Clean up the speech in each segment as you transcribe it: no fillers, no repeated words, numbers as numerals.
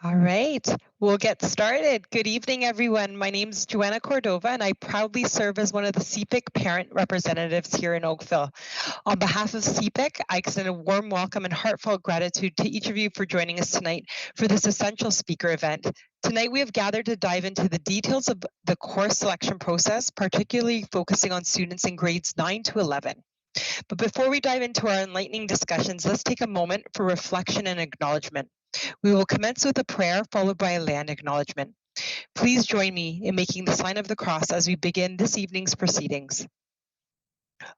All right, we'll get started. Good evening, everyone. My name is Joanna Cordova, and I proudly serve as one of the CPIC parent representatives here in Oakville. On behalf of CPIC, I extend a warm welcome and heartfelt gratitude to each of you for joining us tonight for this essential speaker event. Tonight, we have gathered to dive into the details of the course selection process, particularly focusing on students in grades 9 to 11. But before we dive into our enlightening discussions, let's take a moment for reflection and acknowledgement. We will commence with a prayer followed by a land acknowledgement. Please join me in making the sign of the cross as we begin this evening's proceedings.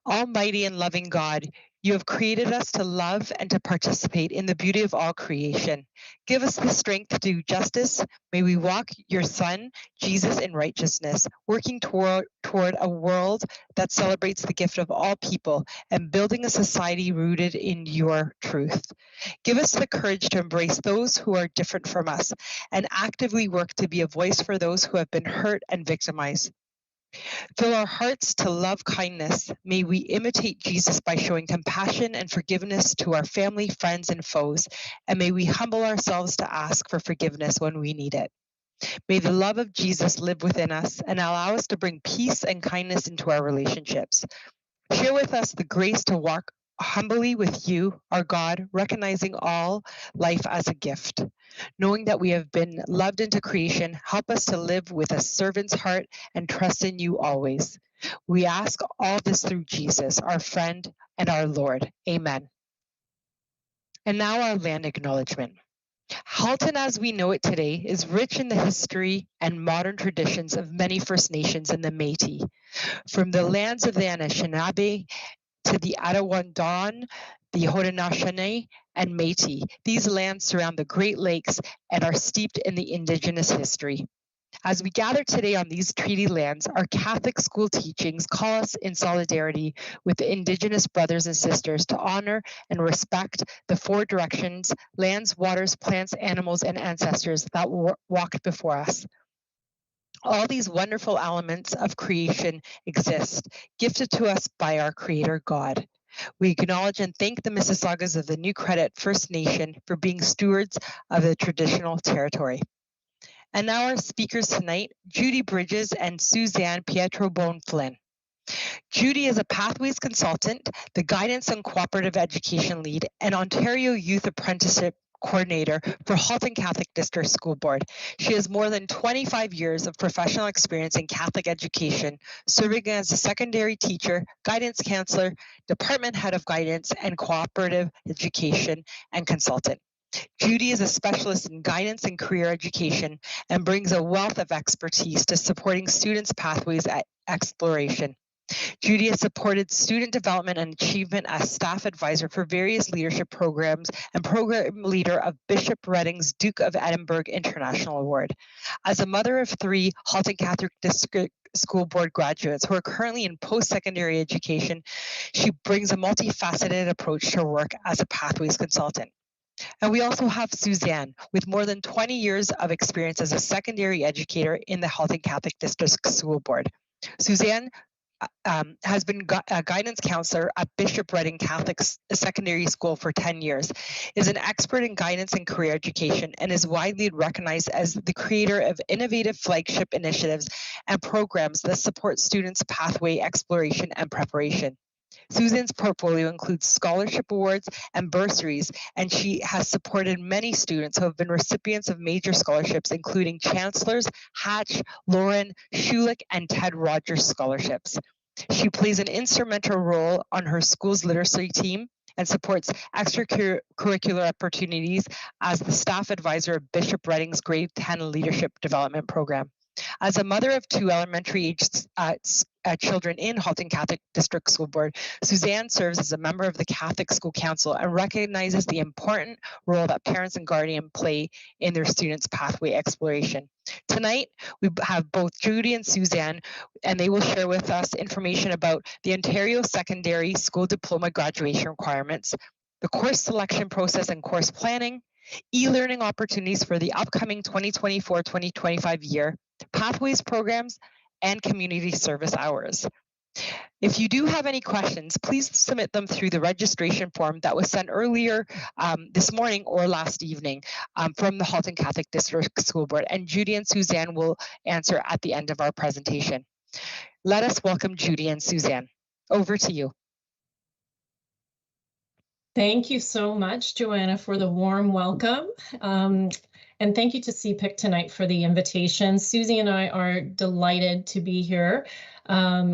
Almighty and loving God, you have created us to love and to participate in the beauty of all creation. Give us the strength to do justice. May we walk your Son, Jesus, in righteousness, working toward a world that celebrates the gift of all people and building a society rooted in your truth. Give us the courage to embrace those who are different from us and actively work to be a voice for those who have been hurt and victimized. Fill our hearts to love kindness. May we imitate Jesus by showing compassion and forgiveness to our family, friends, and foes. And may we humble ourselves to ask for forgiveness when we need it. May the love of Jesus live within us and allow us to bring peace and kindness into our relationships. Share with us the grace to walk humbly with you, our God, recognizing all life as a gift. Knowing that we have been loved into creation, help us to live with a servant's heart and trust in you always. We ask all this through Jesus, our friend and our Lord. Amen. And now our land acknowledgement. Halton, as we know it today, is rich in the history and modern traditions of many First Nations in the Métis. From the lands of the Anishinaabe to the Attawandan, the Haudenosaunee, and Métis. These lands surround the Great Lakes and are steeped in the Indigenous history. As we gather today on these treaty lands, our Catholic school teachings call us in solidarity with the Indigenous brothers and sisters to honor and respect the four directions, lands, waters, plants, animals, and ancestors that walked before us. All these wonderful elements of creation exist, gifted to us by our Creator God. We acknowledge and thank the Mississaugas of the New Credit First Nation for being stewards of the traditional territory. And now our speakers tonight, Judy Bridges and Suzanne Pietro-Bone Flynn. Judy is a Pathways Consultant, the Guidance and Cooperative Education Lead, and Ontario Youth Apprenticeship Coordinator for Halton Catholic District School Board. She has more than 25 years of professional experience in Catholic education, serving as a secondary teacher, guidance counselor, department head of guidance and cooperative education, and consultant. Judy is a specialist in guidance and career education and brings a wealth of expertise to supporting students' pathways at exploration. Judy has supported student development and achievement as staff advisor for various leadership programs and program leader of Bishop Redding's Duke of Edinburgh International Award. As a mother of three Halton Catholic District School Board graduates who are currently in post-secondary education, she brings a multifaceted approach to her work as a Pathways consultant. And we also have Suzanne, with more than 20 years of experience as a secondary educator in the Halton Catholic District School Board. Suzanne has been a guidance counselor at Bishop Redding Catholic Secondary School for 10 years, is an expert in guidance and career education, and is widely recognized as the creator of innovative flagship initiatives and programs that support students' pathway exploration and preparation. Susan's portfolio includes scholarship awards and bursaries, and she has supported many students who have been recipients of major scholarships, including Chancellor's, Hatch, Lauren, Schulich, and Ted Rogers scholarships. She plays an instrumental role on her school's literacy team and supports extracurricular opportunities as the staff advisor of Bishop Redding's Grade 10 Leadership Development Program. As a mother of two elementary-aged children in Halton Catholic District School Board, Suzanne serves as a member of the Catholic School Council and recognizes the important role that parents and guardians play in their students' pathway exploration. Tonight, we have both Judy and Suzanne, and they will share with us information about the Ontario Secondary School Diploma graduation requirements, the course selection process and course planning, e-learning opportunities for the upcoming 2024-2025 year, Pathways programs, and community service hours. If you do have any questions, please submit them through the registration form that was sent earlier this morning or last evening from the Halton Catholic District School Board, and Judy and Suzanne will answer at the end of our presentation. Let us welcome Judy and Suzanne. Over to you. Thank you so much, Joanna, for the warm welcome. And thank you to CPIC tonight for the invitation. Susie and I are delighted to be here.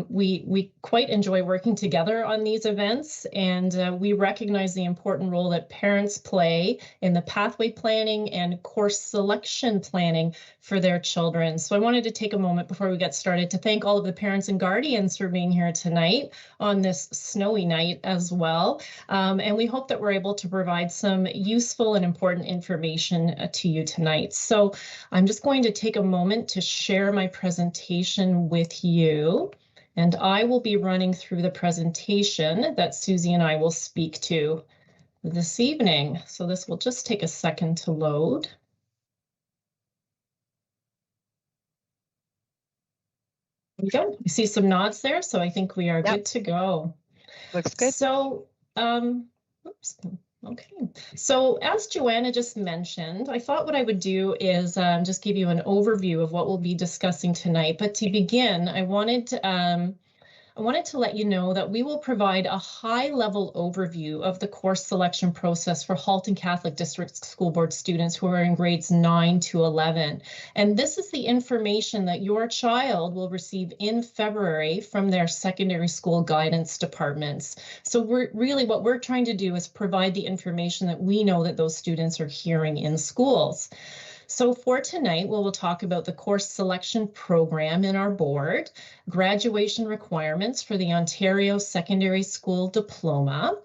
We quite enjoy working together on these events, and we recognize the important role that parents play in the pathway planning and course selection planning for their children. So I wanted to take a moment before we get started to thank all of the parents and guardians for being here tonight on this snowy night as well. And we hope that we're able to provide some useful and important information to you tonight. So I'm just going to take a moment to share my presentation with you. And I will be running through the presentation that Susie and I will speak to this evening. So this will just take a second to load. There we go. You see some nods there, so I think we are good to go. Looks good. So, oops. Okay, so as Joanna just mentioned, I thought what I would do is just give you an overview of what we'll be discussing tonight. But to begin, I wanted to let you know that we will provide a high-level overview of the course selection process for Halton Catholic District School Board students who are in grades 9 to 11. And this is the information that your child will receive in February from their secondary school guidance departments. So what we're trying to do is provide the information that we know that those students are hearing in schools. So for tonight, we'll talk about the course selection program in our board, graduation requirements for the Ontario Secondary School Diploma.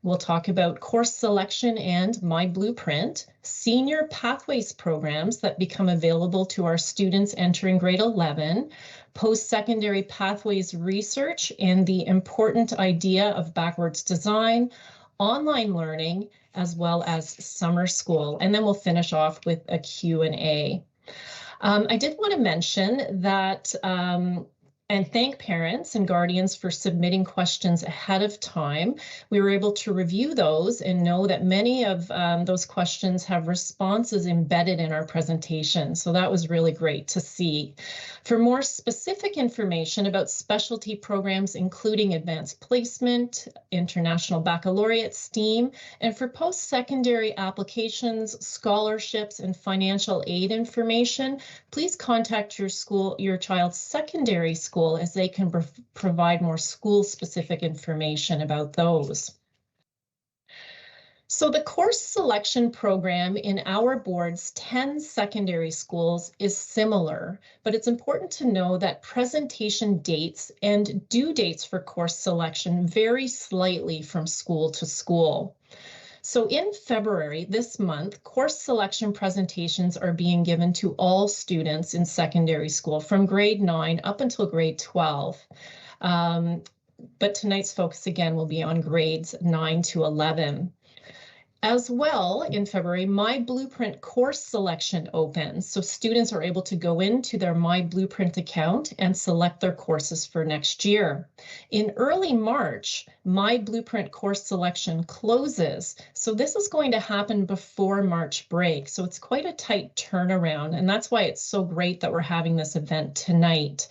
We'll talk about course selection and My Blueprint, senior pathways programs that become available to our students entering grade 11, post-secondary pathways research and the important idea of backwards design, online learning, as well as summer school. And then we'll finish off with a Q&A. I did want to mention that and thank parents and guardians for submitting questions ahead of time. We were able to review those and know that many of those questions have responses embedded in our presentation. So that was really great to see. For more specific information about specialty programs, including advanced placement, international baccalaureate, STEAM, and for post-secondary applications, scholarships, and financial aid information, please contact your child's secondary school as they can provide more school-specific information about those. So the course selection program in our board's 10 secondary schools is similar, but it's important to know that presentation dates and due dates for course selection vary slightly from school to school. So in February this month, course selection presentations are being given to all students in secondary school from grade 9 up until grade 12. But tonight's focus again will be on grades 9 to 11. As well, in February, My Blueprint course selection opens, so students are able to go into their My Blueprint account and select their courses for next year. In early March, My Blueprint course selection closes, so this is going to happen before March break, so it's quite a tight turnaround, and that's why it's so great that we're having this event tonight.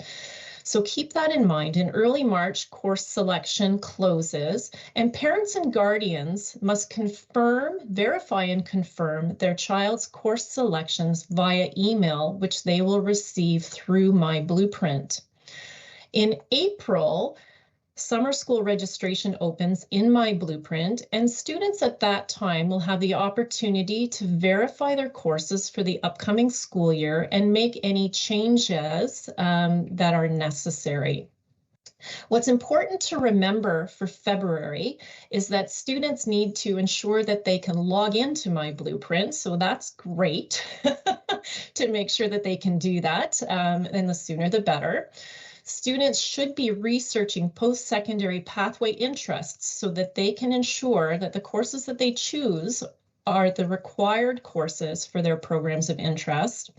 So keep that in mind. In early March, course selection closes, and parents and guardians must verify and confirm their child's course selections via email, which they will receive through My Blueprint. In April, summer school registration opens in My Blueprint, and students at that time will have the opportunity to verify their courses for the upcoming school year and make any changes that are necessary. What's important to remember for February is that students need to ensure that they can log into My Blueprint, so that's great to make sure that they can do that, and the sooner the better. Students should be researching post-secondary pathway interests so that they can ensure that the courses that they choose are the required courses for their programs of interest.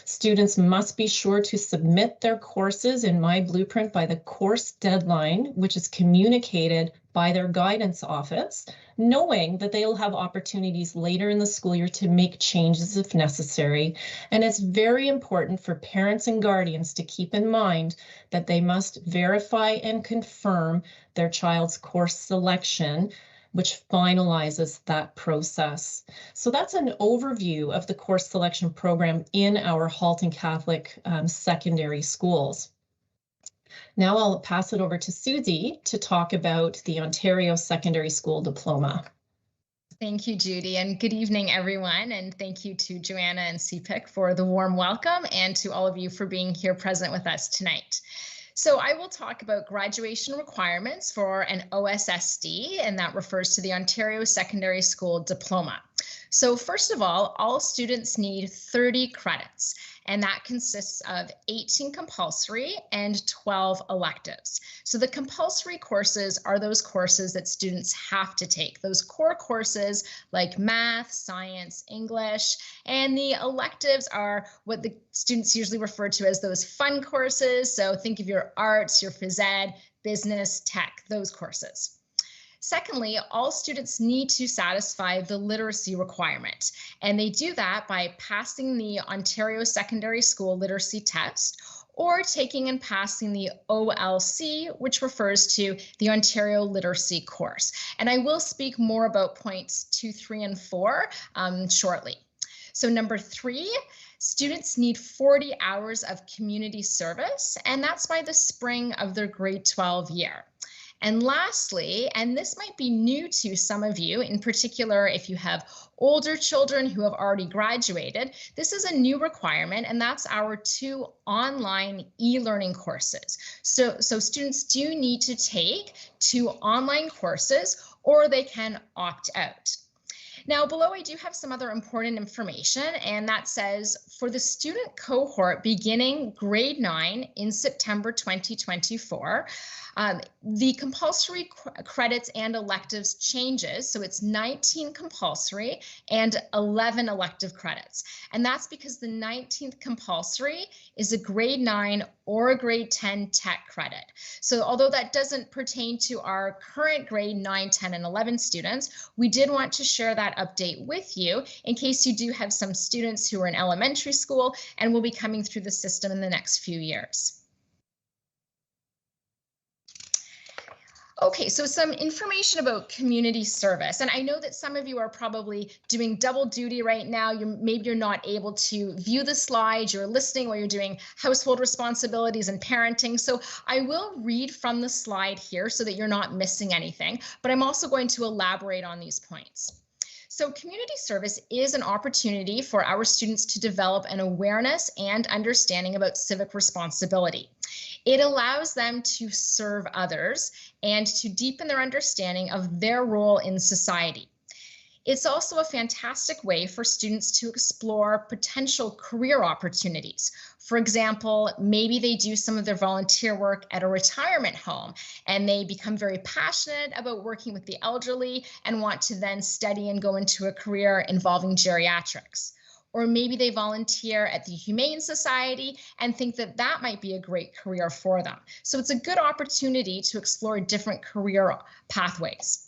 Students must be sure to submit their courses in My Blueprint by the course deadline, which is communicated by their guidance office, knowing that they'll have opportunities later in the school year to make changes if necessary. And it's very important for parents and guardians to keep in mind that they must verify and confirm their child's course selection, which finalizes that process. So that's an overview of the course selection program in our Halton Catholic secondary schools. Now I'll pass it over to Susie to talk about the Ontario Secondary School Diploma. Thank you, Judy, and good evening, everyone. And thank you to Joanna and CPIC for the warm welcome, and to all of you for being here present with us tonight. So I will talk about graduation requirements for an OSSD, and that refers to the Ontario Secondary School Diploma. So first of all students need 30 credits, and that consists of 18 compulsory and 12 electives. So the compulsory courses are those courses that students have to take, those core courses like math, science, English, and the electives are what the students usually refer to as those fun courses. So think of your arts, your phys ed, business, tech, those courses. Secondly, all students need to satisfy the literacy requirement, and they do that by passing the Ontario Secondary School Literacy Test or taking and passing the OLC, which refers to the Ontario Literacy Course. And I will speak more about points 2, 3, and 4 shortly. So number 3, students need 40 hours of community service, and that's by the spring of their grade 12 year. And lastly, and this might be new to some of you, in particular if you have older children who have already graduated, this is a new requirement, and that's our 2 online e-learning courses. So students do need to take 2 online courses, or they can opt out. Now below I do have some other important information, and that says for the student cohort beginning grade 9 in September 2024, the compulsory credits and electives changes. So it's 19 compulsory and 11 elective credits. And that's because the 19th compulsory is a grade 9 or a grade 10 tech credit. So although that doesn't pertain to our current grade 9, 10, and 11 students, we did want to share that update with you in case you do have some students who are in elementary school and will be coming through the system in the next few years. Okay, so some information about community service. And I know that some of you are probably doing double duty right now. Maybe you're not able to view the slides, you're listening while you're doing household responsibilities and parenting. So I will read from the slide here so that you're not missing anything, but I'm also going to elaborate on these points. So community service is an opportunity for our students to develop an awareness and understanding about civic responsibility. It allows them to serve others and to deepen their understanding of their role in society. It's also a fantastic way for students to explore potential career opportunities. For example, maybe they do some of their volunteer work at a retirement home and they become very passionate about working with the elderly and want to then study and go into a career involving geriatrics. Or maybe they volunteer at the Humane Society and think that that might be a great career for them. So it's a good opportunity to explore different career pathways.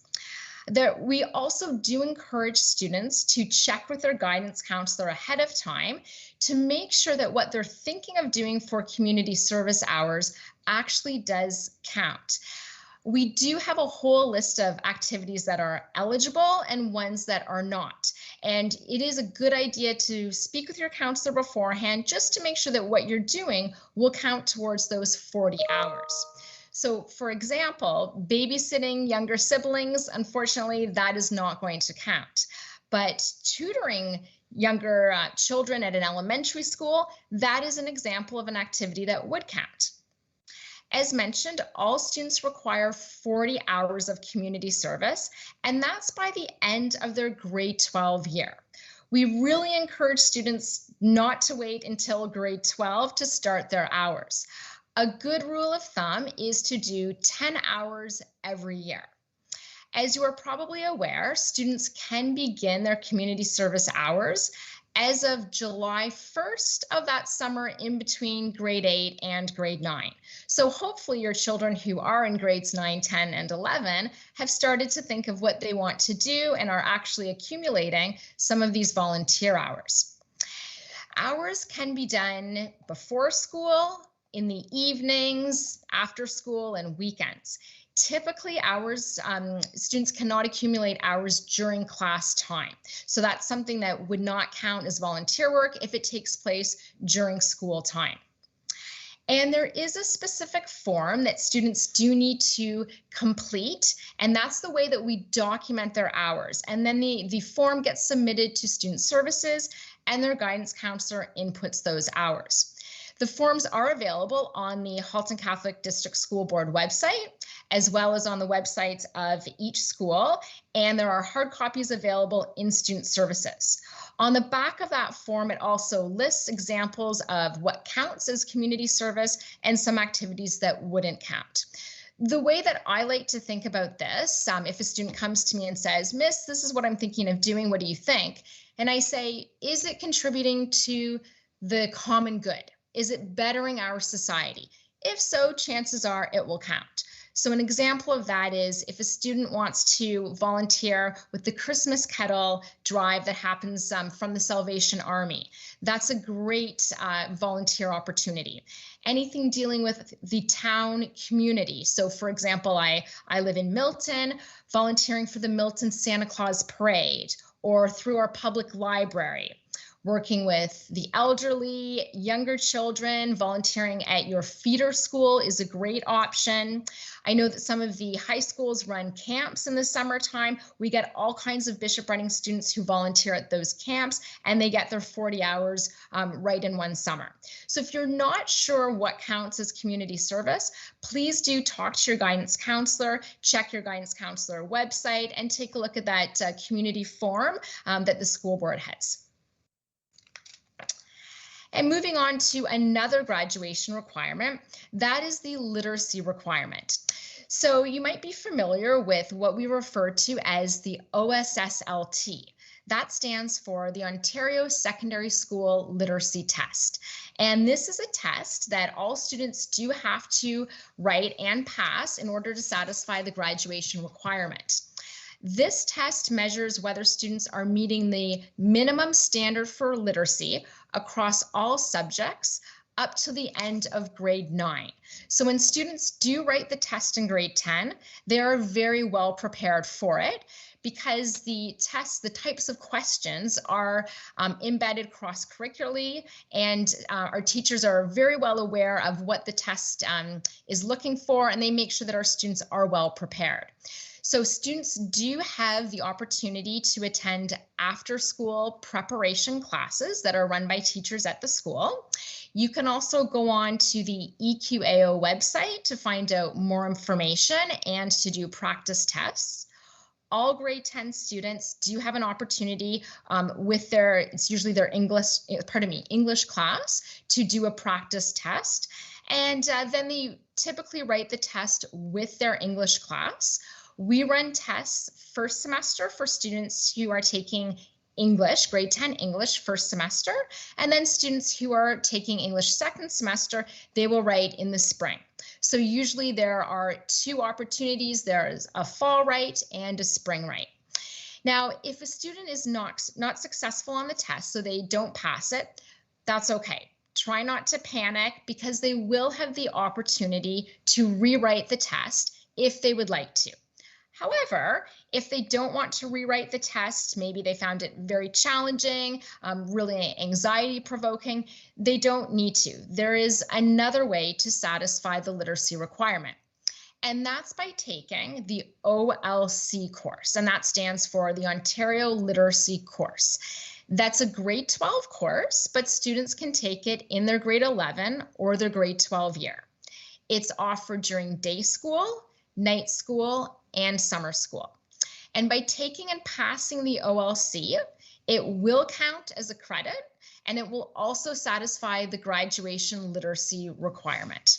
We also do encourage students to check with their guidance counselor ahead of time to make sure that what they're thinking of doing for community service hours actually does count. We do have a whole list of activities that are eligible and ones that are not. And it is a good idea to speak with your counselor beforehand just to make sure that what you're doing will count towards those 40 hours. So for example, babysitting younger siblings, unfortunately, that is not going to count. But tutoring younger children at an elementary school, that is an example of an activity that would count. As mentioned, all students require 40 hours of community service, and that's by the end of their grade 12 year. We really encourage students not to wait until grade 12 to start their hours. A good rule of thumb is to do 10 hours every year. As you are probably aware, students can begin their community service hours as of July 1st of that summer in between grade 8 and grade 9. So hopefully your children who are in grades 9, 10, and 11 have started to think of what they want to do and are actually accumulating some of these volunteer hours. Hours can be done before school, in the evenings, after school, and weekends. Typically, students cannot accumulate hours during class time. So that's something that would not count as volunteer work if it takes place during school time. And there is a specific form that students do need to complete, and that's the way that we document their hours. And then the form gets submitted to Student Services, and their guidance counselor inputs those hours. The forms are available on the Halton Catholic District School Board website, as well as on the websites of each school, and there are hard copies available in Student Services. On the back of that form, it also lists examples of what counts as community service and some activities that wouldn't count. The way that I like to think about this, if a student comes to me and says, "Miss, this is what I'm thinking of doing, what do you think?" And I say, is it contributing to the common good? Is it bettering our society? If so, chances are it will count. So an example of that is if a student wants to volunteer with the Christmas kettle drive that happens from the Salvation Army. That's a great volunteer opportunity. Anything dealing with the town community. So for example, I live in Milton, volunteering for the Milton Santa Claus Parade, or through our public library. Working with the elderly, younger children, volunteering at your feeder school is a great option. I know that some of the high schools run camps in the summertime. We get all kinds of Bishop Running students who volunteer at those camps, and they get their 40 hours right in one summer. So if you're not sure what counts as community service, please do talk to your guidance counselor, check your guidance counselor website, and take a look at that community form that the school board has. And moving on to another graduation requirement, that is the literacy requirement. So you might be familiar with what we refer to as the OSSLT. That stands for the Ontario Secondary School Literacy Test. And this is a test that all students do have to write and pass in order to satisfy the graduation requirement. This test measures whether students are meeting the minimum standard for literacy across all subjects up to the end of grade 9. So when students do write the test in grade 10, they are very well prepared for it because the tests, the types of questions are embedded cross-curricularly, and our teachers are very well aware of what the test is looking for, and they make sure that our students are well prepared. So students do have the opportunity to attend after-school preparation classes that are run by teachers at the school. You can also go on to the EQAO website to find out more information and to do practice tests. All grade 10 students do have an opportunity with it's usually their English class to do a practice test. And then they typically write the test with their English class. We run tests first semester for students who are taking English, grade 10 English first semester, and then students who are taking English second semester, they will write in the spring. So usually there are two opportunities. There's a fall write and a spring write. Now, if a student is not successful on the test, so they don't pass it, that's okay. Try not to panic because they will have the opportunity to rewrite the test if they would like to. However, if they don't want to rewrite the test, maybe they found it very challenging, really anxiety-provoking, they don't need to. There is another way to satisfy the literacy requirement, and that's by taking the OLC course, and that stands for the Ontario Literacy Course. That's a grade 12 course, but students can take it in their grade 11 or their grade 12 year. It's offered during day school, night school, and summer school. And by taking and passing the OLC, it will count as a credit, and it will also satisfy the graduation literacy requirement.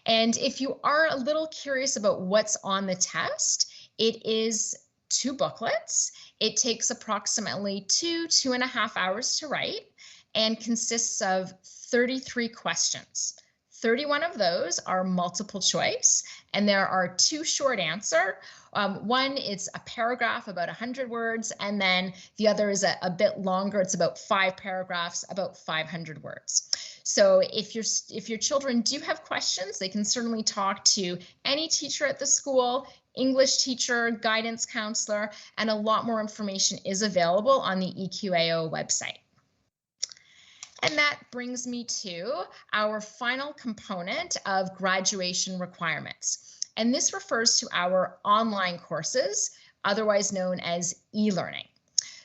And if you are a little curious about what's on the test, It is 2 booklets. It takes approximately 2.5 hours to write and consists of 33 questions. 31 of those are multiple choice, and there are 2 short answer. One is a paragraph, about 100 words, and then the other is a bit longer. It's about 5 paragraphs, about 500 words. So if your children do have questions, they can certainly talk to any teacher at the school, English teacher, guidance counselor, and a lot more information is available on the EQAO website. And that brings me to our final component of graduation requirements. And this refers to our online courses, otherwise known as e-learning.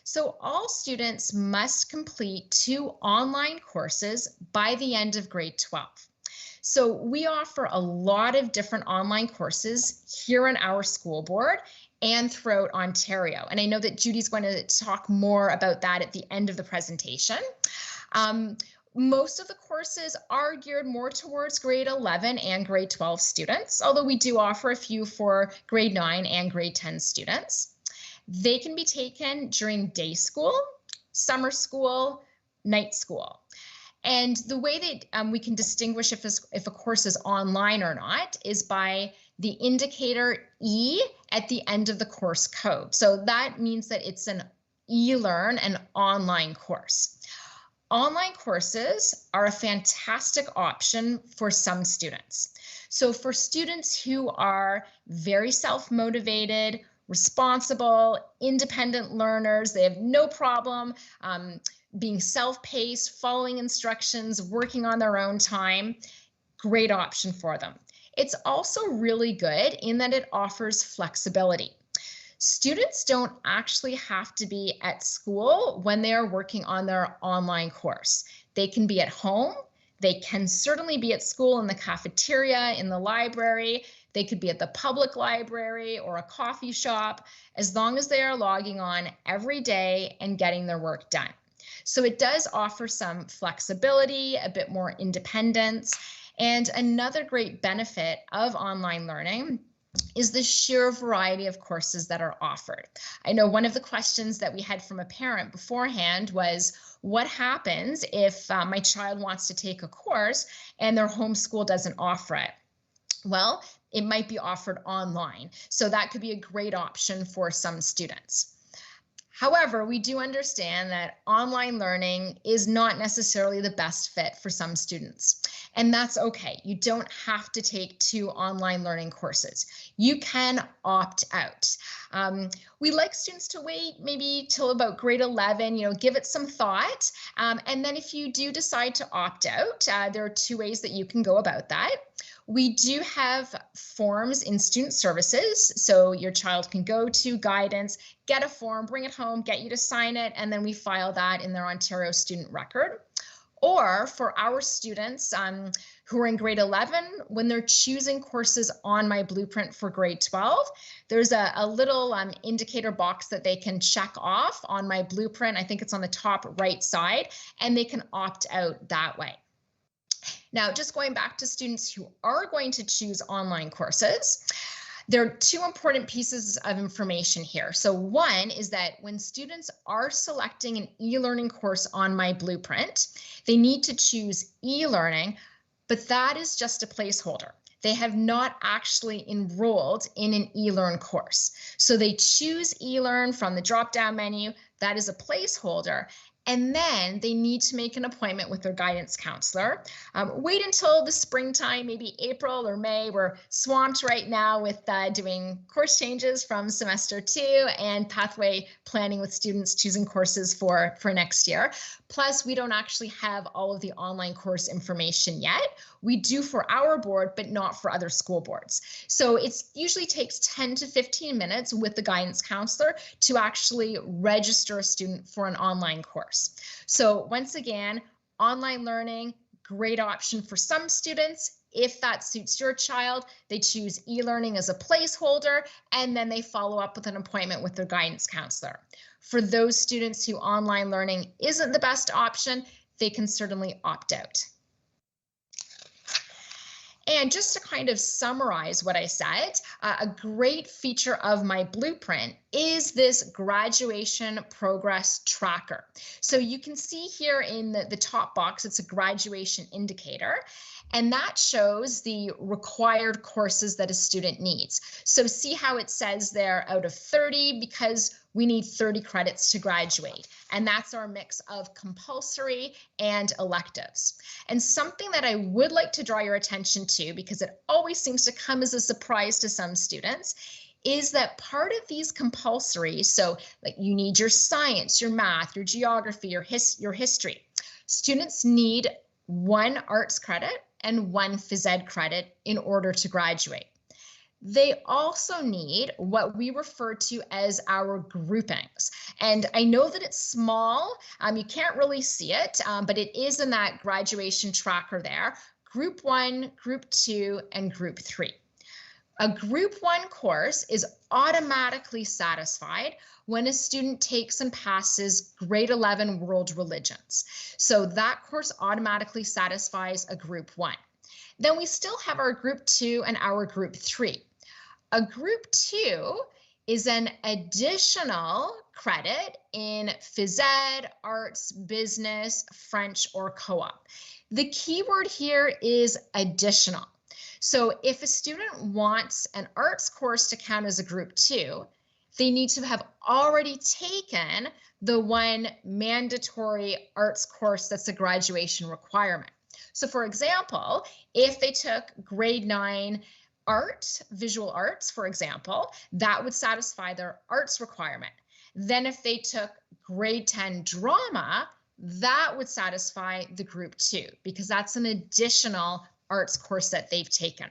So all students must complete 2 online courses by the end of grade 12. So we offer a lot of different online courses here in our school board and throughout Ontario. And I know that Judy's going to talk more about that at the end of the presentation. Most of the courses are geared more towards grade 11 and grade 12 students, although we do offer a few for grade 9 and grade 10 students. They can be taken during day school, summer school, night school. And the way that we can distinguish if a course is online or not is by the indicator E at the end of the course code. So that means that it's an e-learn, an online course. Online courses are a fantastic option for some students. So for students who are very self-motivated, responsible, independent learners, they have no problem being self-paced, following instructions, working on their own time, great option for them. It's also really good in that it offers flexibility. Students don't actually have to be at school when they are working on their online course. They can be at home. They can certainly be at school in the cafeteria, in the library. They could be at the public library or a coffee shop, as long as they are logging on every day and getting their work done. So it does offer some flexibility, a bit more independence, and another great benefit of online learning is the sheer variety of courses that are offered. I know one of the questions that we had from a parent beforehand was, what happens if my child wants to take a course and their home school doesn't offer it? Well, it might be offered online. So that could be a great option for some students. However, we do understand that online learning is not necessarily the best fit for some students, and that's okay. You don't have to take 2 online learning courses. You can opt out. We like students to wait maybe till about grade 11, give it some thought. And then if you do decide to opt out, there are 2 ways that you can go about that. We do have forms in student services, so your child can go to guidance, get a form, bring it home, get you to sign it, and then we file that in their Ontario student record. Or for our students who are in grade 11, when they're choosing courses on my blueprint for grade 12, there's a little indicator box that they can check off on my blueprint. I think it's on the top right side, and they can opt out that way. Now, just going back to students who are going to choose online courses, there are 2 important pieces of information here. So one is that when students are selecting an e-learning course on my blueprint, they need to choose e-learning, but that is just a placeholder. They have not actually enrolled in an e-learn course. So they choose e-learn from the drop-down menu. That is a placeholder. And then they need to make an appointment with their guidance counselor. Wait until the springtime, maybe April or May. We're swamped right now with doing course changes from semester 2 and pathway planning with students choosing courses for next year. Plus, we don't actually have all of the online course information yet. We do for our board, but not for other school boards. So it usually takes 10 to 15 minutes with the guidance counselor to actually register a student for an online course. So once again, online learning, great option for some students. If that suits your child, they choose e-learning as a placeholder, and then they follow up with an appointment with their guidance counselor. For those students who online learning isn't the best option, they can certainly opt out. And just to kind of summarize what I said, a great feature of my blueprint is this graduation progress tracker. So you can see here in the top box, it's a graduation indicator, and that shows the required courses that a student needs. So see how it says there out of 30, because we need 30 credits to graduate. And that's our mix of compulsory and electives. And something that I would like to draw your attention to, because it always seems to come as a surprise to some students, is that part of these compulsory, so like you need your science, your math, your geography, your history, students need 1 arts credit and 1 phys ed credit in order to graduate. They also need what we refer to as our groupings. And I know that it's small, you can't really see it, but it is in that graduation tracker there, Group 1, Group 2, and Group 3. A Group 1 course is automatically satisfied when a student takes and passes grade 11 world religions. So that course automatically satisfies a Group 1. Then we still have our Group 2 and our Group 3. A Group 2 is an additional credit in phys ed, arts, business, French, or co-op. The key word here is additional. So if a student wants an arts course to count as a Group 2, they need to have already taken the 1 mandatory arts course that's a graduation requirement. So for example, if they took grade 9 art, visual arts, for example, that would satisfy their arts requirement. Then if they took grade 10 drama, that would satisfy the Group 2, because that's an additional arts course that they've taken.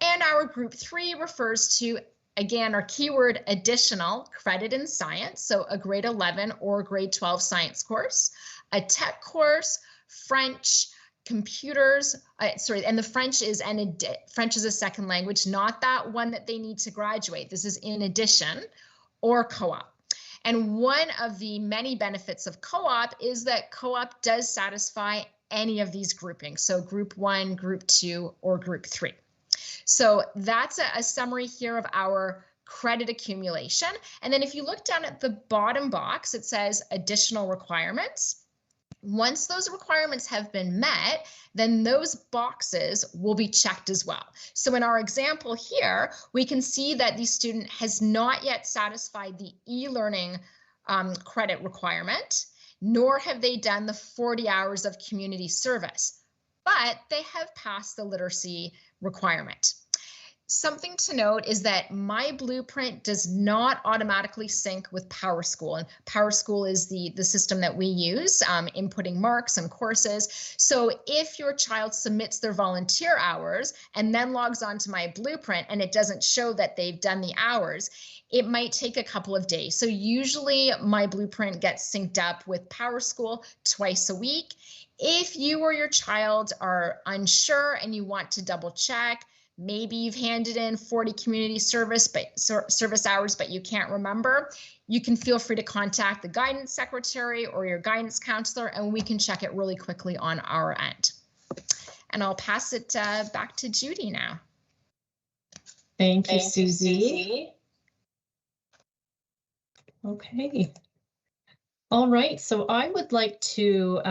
And our Group 3 refers to, again, our keyword additional credit in science, so a grade 11 or grade 12 science course, a tech course, French, computers, and the French is a second language, not that one that they need to graduate. This is in addition, or co-op. And one of the many benefits of co-op is that co-op does satisfy any of these groupings. So Group 1, Group 2, or Group 3. So that's a summary here of our credit accumulation. And then if you look down at the bottom box, it says additional requirements. Once those requirements have been met, then those boxes will be checked as well. So in our example here, we can see that the student has not yet satisfied the e-learning credit requirement, nor have they done the 40 hours of community service, but they have passed the literacy requirement. Something to note is that my blueprint does not automatically sync with PowerSchool, and PowerSchool is the system that we use inputting marks and courses. So if your child submits their volunteer hours and then logs on to my blueprint and it doesn't show that they've done the hours, it might take a couple of days. So usually my blueprint gets synced up with PowerSchool twice a week. If you or your child are unsure and you want to double check, maybe you've handed in 40 community service hours, but you can't remember, you can feel free to contact the guidance secretary or your guidance counselor, and we can check it really quickly on our end. And I'll pass it back to Judy now. Thank you, Susie. Okay. All right, so I would like to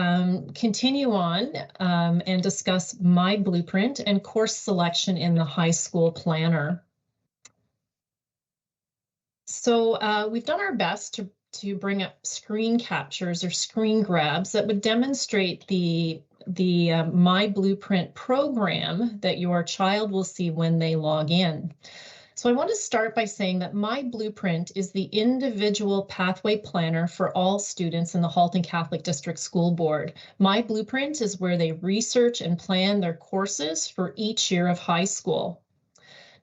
continue on and discuss my blueprint and course selection in the high school planner. So we've done our best to bring up screen captures or screen grabs that would demonstrate the My Blueprint program that your child will see when they log in. So I want to start by saying that My Blueprint is the individual pathway planner for all students in the Halton Catholic District School Board. My Blueprint is where they research and plan their courses for each year of high school.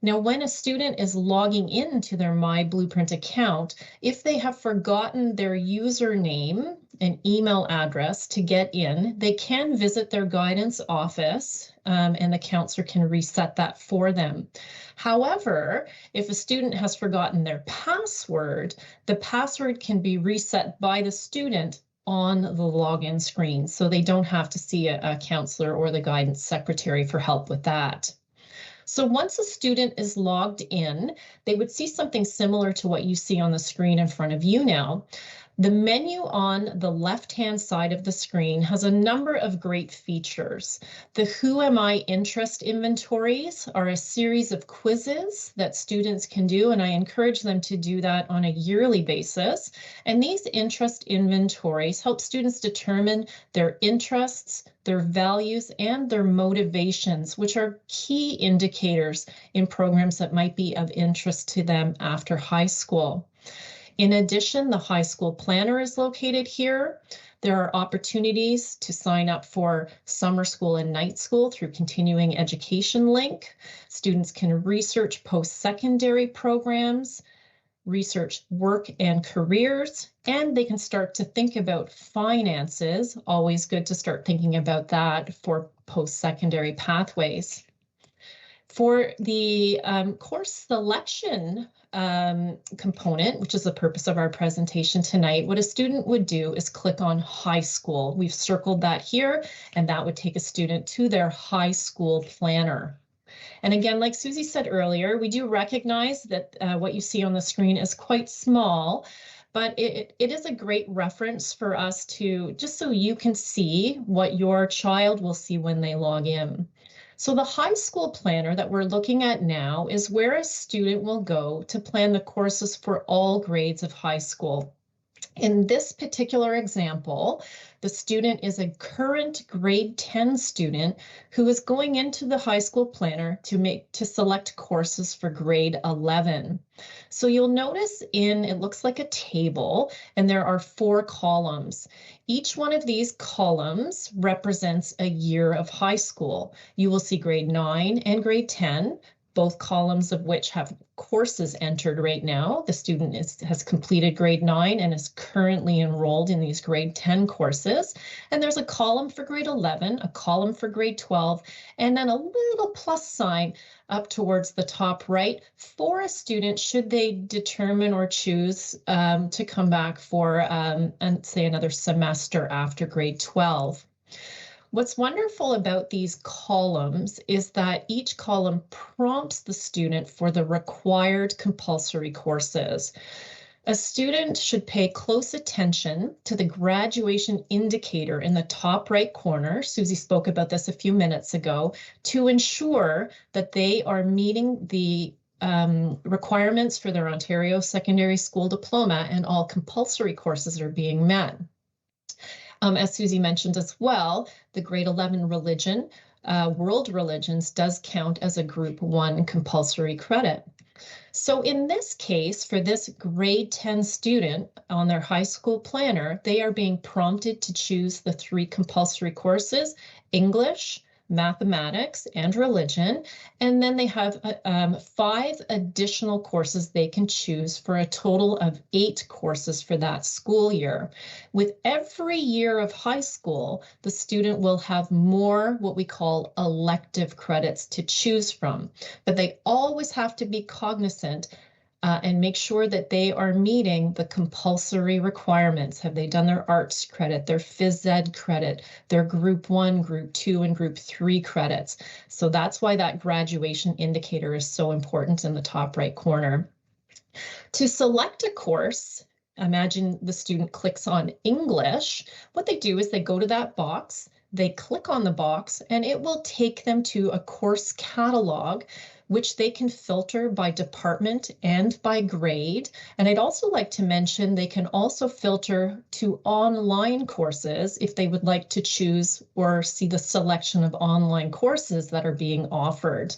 Now, when a student is logging into their My Blueprint account, if they have forgotten their username and email address to get in, they can visit their guidance office and the counselor can reset that for them. However, if a student has forgotten their password, the password can be reset by the student on the login screen, so they don't have to see a counselor or the guidance secretary for help with that. So once a student is logged in, they would see something similar to what you see on the screen in front of you now. The menu on the left-hand side of the screen has a number of great features. The Who Am I interest inventories are a series of quizzes that students can do, and I encourage them to do that on a yearly basis. And these interest inventories help students determine their interests, their values, and their motivations, which are key indicators in programs that might be of interest to them after high school. In addition, the high school planner is located here. There are opportunities to sign up for summer school and night school through continuing education link. Students can research post-secondary programs, research work and careers, and they can start to think about finances. Always good to start thinking about that for post-secondary pathways. For the course selection component, which is the purpose of our presentation tonight, what a student would do is click on high school. We've circled that here, and that would take a student to their high school planner. And again, like Susie said earlier, we do recognize that what you see on the screen is quite small, but it is a great reference for us to, just so you can see what your child will see when they log in. So the high school planner that we're looking at now is where a student will go to plan the courses for all grades of high school. In this particular example, the student is a current grade 10 student who is going into the high school planner to select courses for grade 11. So you'll notice it looks like a table, and there are 4 columns. Each one of these columns represents a year of high school. You will see grade 9 and grade 10, both columns of which have courses entered right now. The student has completed grade 9 and is currently enrolled in these grade 10 courses. And there's a column for grade 11, a column for grade 12, and then a little plus sign up towards the top right for a student should they determine or choose to come back for, say, another semester after grade 12. What's wonderful about these columns is that each column prompts the student for the required compulsory courses. A student should pay close attention to the graduation indicator in the top right corner. Susie spoke about this a few minutes ago, to ensure that they are meeting the requirements for their Ontario Secondary School Diploma and all compulsory courses are being met. As Susie mentioned as well, the grade 11 religion, world religions, does count as a group 1 compulsory credit. So in this case, for this grade 10 student on their high school planner, they are being prompted to choose the 3 compulsory courses: English, mathematics, and religion. And then they have 5 additional courses they can choose for a total of 8 courses for that school year. With every year of high school, the student will have more what we call elective credits to choose from, but they always have to be cognizant and make sure that they are meeting the compulsory requirements. Have they done their arts credit, their phys ed credit, their group 1, group 2, and group 3 credits? So that's why that graduation indicator is so important in the top right corner. To select a course, imagine the student clicks on English. What they do is they go to that box, they click on the box, and it will take them to a course catalog, which they can filter by department and by grade. And I'd also like to mention they can also filter to online courses if they would like to choose or see the selection of online courses that are being offered.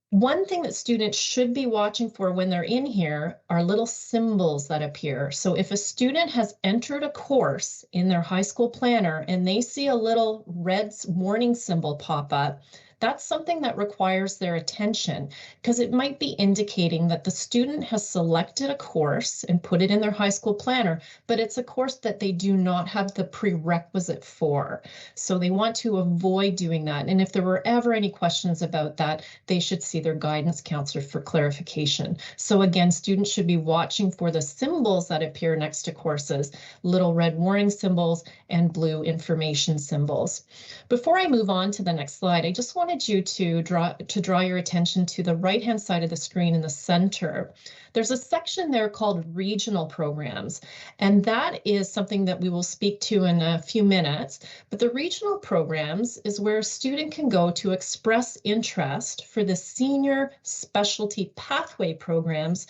One thing that students should be watching for when they're in here are little symbols that appear. So if a student has entered a course in their high school planner and they see a little red warning symbol pop up, that's something that requires their attention, because it might be indicating that the student has selected a course and put it in their high school planner, but it's a course that they do not have the prerequisite for. So they want to avoid doing that. And if there were ever any questions about that, they should see their guidance counselor for clarification. So again, students should be watching for the symbols that appear next to courses, little red warning symbols and blue information symbols. Before I move on to the next slide, I just wanted you to draw your attention to the right-hand side of the screen in the center. There's a section there called regional programs, and that is something that we will speak to in a few minutes. But the regional programs is where a student can go to express interest for the senior specialty pathway programs,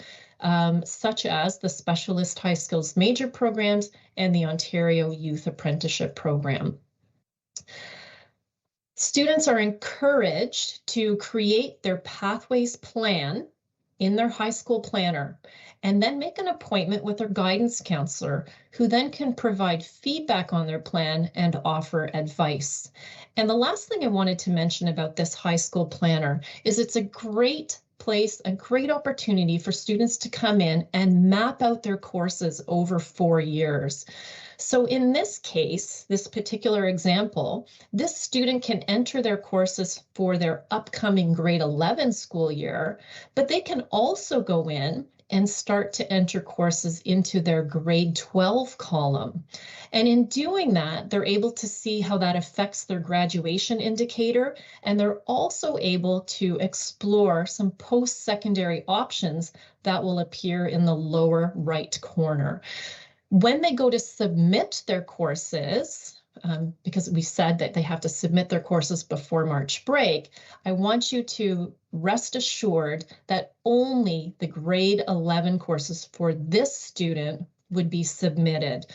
such as the Specialist High Skills Major programs and the Ontario Youth Apprenticeship Program. Students are encouraged to create their pathways plan in their high school planner and then make an appointment with their guidance counselor, who then can provide feedback on their plan and offer advice. And the last thing I wanted to mention about this high school planner is it's a great place, a great opportunity for students to come in and map out their courses over 4 years. So in this case, this particular example, this student can enter their courses for their upcoming grade 11 school year, but they can also go in and start to enter courses into their grade 12 column. And in doing that, they're able to see how that affects their graduation indicator, and they're also able to explore some post-secondary options that will appear in the lower right corner. When they go to submit their courses, because we said that they have to submit their courses before March break, I want you to rest assured that only the grade 11 courses for this student would be submitted.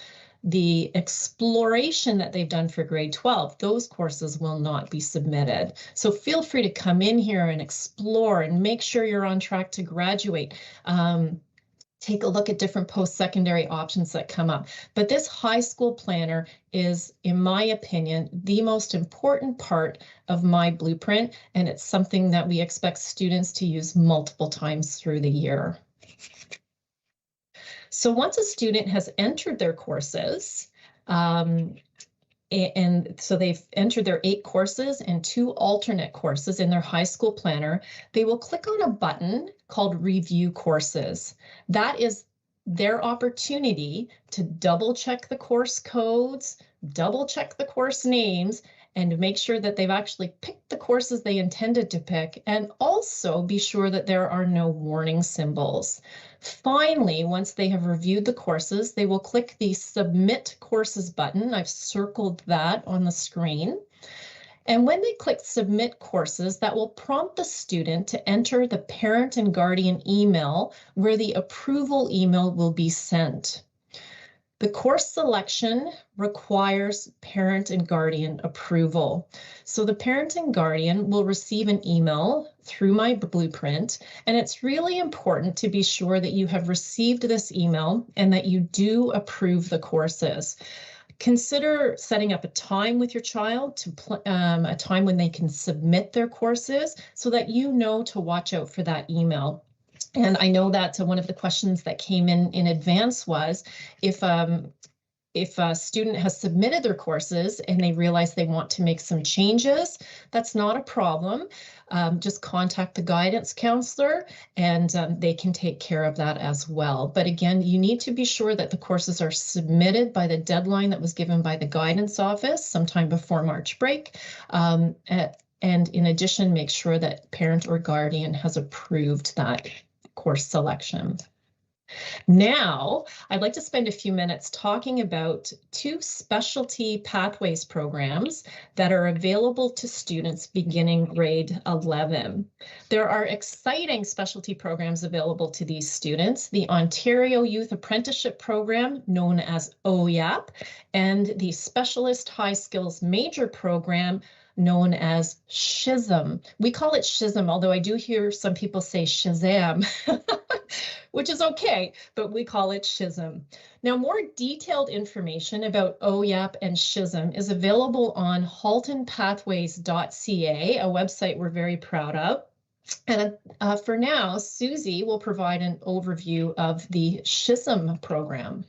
The exploration that they've done for grade 12, those courses will not be submitted. So feel free to come in here and explore and make sure you're on track to graduate. Take a look at different post-secondary options that come up. But this high school planner is, in my opinion, the most important part of my blueprint, and it's something that we expect students to use multiple times through the year. So once a student has entered their courses, and so they've entered their 8 courses and 2 alternate courses in their high school planner, they will click on a button called Review Courses. That is their opportunity to double check the course codes, double check the course names, and make sure that they've actually picked the courses they intended to pick, and also be sure that there are no warning symbols. Finally, once they have reviewed the courses, they will click the Submit Courses button. I've circled that on the screen. And when they click Submit Courses, that will prompt the student to enter the parent and guardian email where the approval email will be sent. The course selection requires parent and guardian approval. So the parent and guardian will receive an email through my blueprint, and it's really important to be sure that you have received this email and that you do approve the courses. Consider setting up a time with your child, a time when they can submit their courses, so that you know to watch out for that email. And I know that one of the questions that came in advance was if a student has submitted their courses and they realize they want to make some changes, that's not a problem. Just contact the guidance counselor and they can take care of that as well. But again, you need to be sure that the courses are submitted by the deadline that was given by the guidance office sometime before March break. And in addition, make sure that parent or guardian has approved that course selection. Now, I'd like to spend a few minutes talking about 2 specialty pathways programs that are available to students beginning grade 11. There are exciting specialty programs available to these students: the Ontario Youth Apprenticeship Program, known as OYAP, and the Specialist High Skills Major Program, known as SHISM. We call it SHISM, although I do hear some people say Shazam. which is okay, but we call it SHISM. Now, more detailed information about OYAP and SHISM is available on haltonpathways.ca, a website we're very proud of. And for now, Susie will provide an overview of the SHISM program.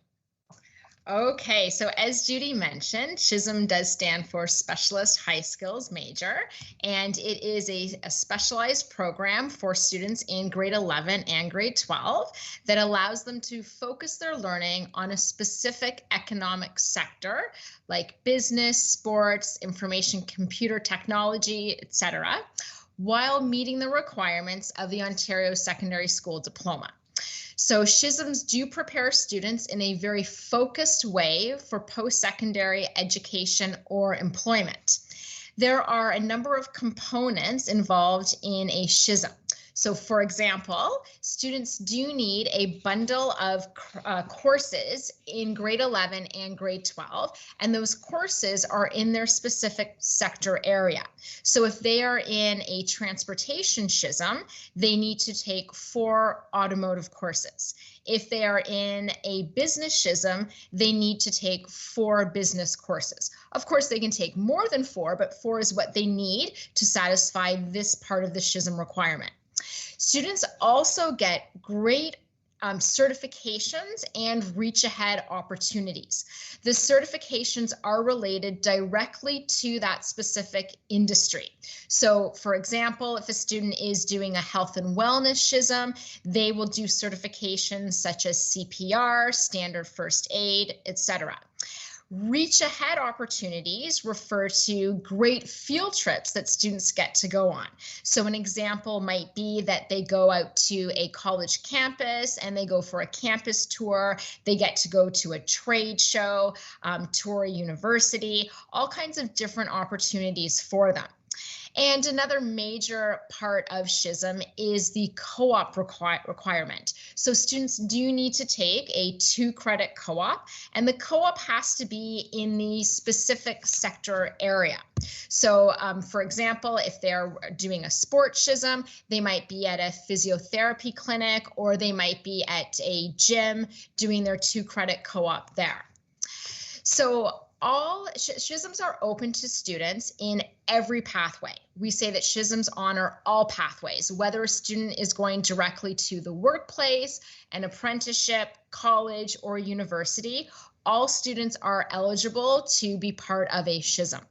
Okay, so as Judy mentioned, SHISM does stand for Specialist High Skills Major, and it is a specialized program for students in grade 11 and grade 12 that allows them to focus their learning on a specific economic sector like business, sports, information computer technology, etc., while meeting the requirements of the Ontario Secondary School Diploma. So SHISMs do prepare students in a very focused way for post-secondary education or employment. There are a number of components involved in a SHISM. So for example, students do need a bundle of courses in grade 11 and grade 12, and those courses are in their specific sector area. So if they are in a transportation SHISM, they need to take 4 automotive courses. If they are in a business SHISM, they need to take 4 business courses. Of course, they can take more than 4, but 4 is what they need to satisfy this part of the SHISM requirement. Students also get great certifications and reach ahead opportunities. The certifications are related directly to that specific industry. So for example, if a student is doing a health and wellness SHISM, they will do certifications such as CPR, standard first aid, etc. Reach ahead opportunities refer to great field trips that students get to go on. So an example might be that they go out to a college campus and they go for a campus tour. They get to go to a trade show, tour a university, all kinds of different opportunities for them. And another major part of SHISM is the co-op requirement. So students do need to take a 2-credit co-op, and the co-op has to be in the specific sector area. So for example, if they're doing a sports SHISM, they might be at a physiotherapy clinic, or they might be at a gym doing their 2-credit co-op there. So all SHISMs are open to students in every pathway. We say that SHISMs honor all pathways, whether a student is going directly to the workplace, an apprenticeship, college, or university. All students are eligible to be part of a SHISM.